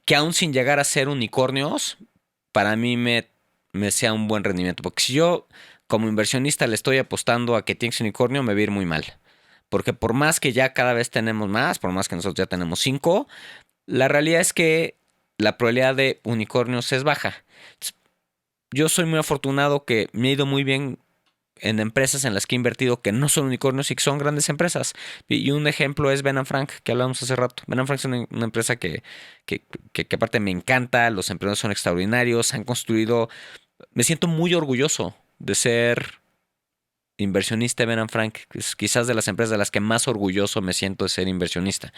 que aún sin llegar a ser unicornios, para mí me sea un buen rendimiento. Porque si yo como inversionista le estoy apostando a que tienes unicornio, me va a ir muy mal. Porque por más que ya cada vez tenemos más, por más que nosotros ya tenemos 5, la realidad es que la probabilidad de unicornios es baja. Yo soy muy afortunado que me ha ido muy bien en empresas en las que he invertido que no son unicornios y que son grandes empresas. Y un ejemplo es Ben Frank, que hablábamos hace rato. Ben Frank es una empresa que aparte me encanta, los emprendedores son extraordinarios, han construido... Me siento muy orgulloso de ser inversionista de Ben Frank. Es quizás de las empresas de las que más orgulloso me siento de ser inversionista.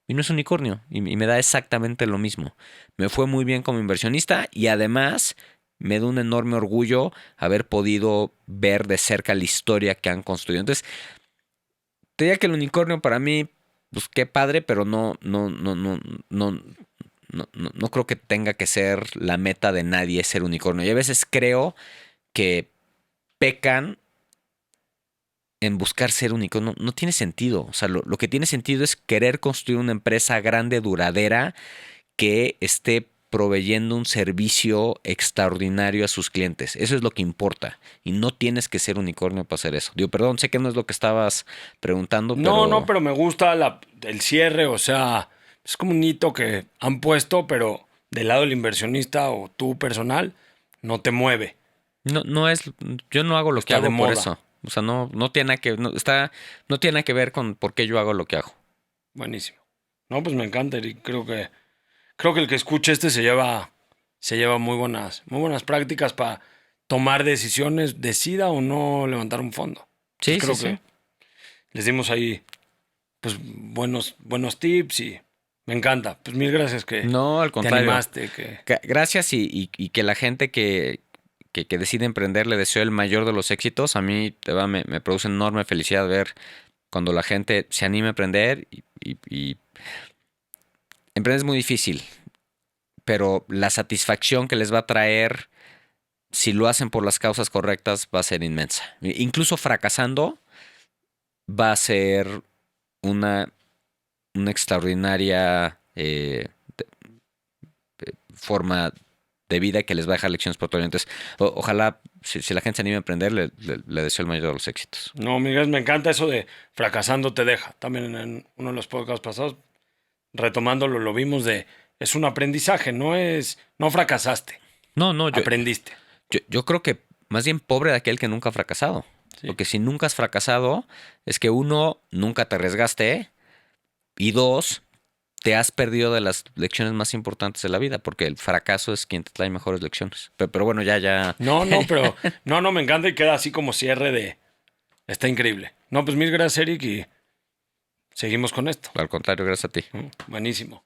Y no es unicornio, y me da exactamente lo mismo. Me fue muy bien como inversionista y además me da un enorme orgullo haber podido ver de cerca la historia que han construido. Entonces, te diría que el unicornio para mí, pues qué padre, pero no creo que tenga que ser la meta de nadie ser unicornio. Y a veces creo que pecan en buscar ser unicornio. No tiene sentido. O sea, lo que tiene sentido es querer construir una empresa grande, duradera, que esté proveyendo un servicio extraordinario a sus clientes. Eso es lo que importa. Y no tienes que ser unicornio para hacer eso. Digo, perdón, sé que no es lo que estabas preguntando, No, pero me gusta el cierre, o sea, es como un hito que han puesto, pero del lado del inversionista o tú personal, no te mueve. no es, yo no hago lo que Está de hago por moda. eso. O sea, no tiene nada que, no tiene nada que ver con por qué yo hago lo que hago. Buenísimo. No, pues me encanta, Eric. Creo que el que escuche se lleva muy buenas prácticas para tomar decisiones, decida o no levantar un fondo. Entonces Sí, sí, creo sí. que les dimos ahí pues buenos tips y me encanta. Pues mil gracias que No, al te contrario. animaste, que Gracias y que la gente que decide emprender le deseo el mayor de los éxitos. A mí me produce enorme felicidad ver cuando la gente se anima a emprender y emprender es muy difícil, pero la satisfacción que les va a traer si lo hacen por las causas correctas va a ser inmensa. Incluso fracasando va a ser una, una extraordinaria forma de vida que les va a dejar lecciones por todo el año. Entonces, ojalá, si la gente se anima a emprender, le deseo el mayor de los éxitos. no, Miguel, me encanta eso de fracasando te deja. También en uno de los podcasts pasados, retomándolo, lo vimos es un aprendizaje, no fracasaste, No, aprendiste. yo creo que más bien pobre de aquel que nunca ha fracasado. Sí. Porque si nunca has fracasado, es que uno, nunca te arriesgaste y dos, te has perdido de las lecciones más importantes de la vida, porque el fracaso es quien te trae mejores lecciones. Pero bueno, ya. Pero no, me encanta y queda así como cierre está increíble. No, pues mil gracias, Eric, y seguimos con esto. Al contrario, gracias a ti. Buenísimo.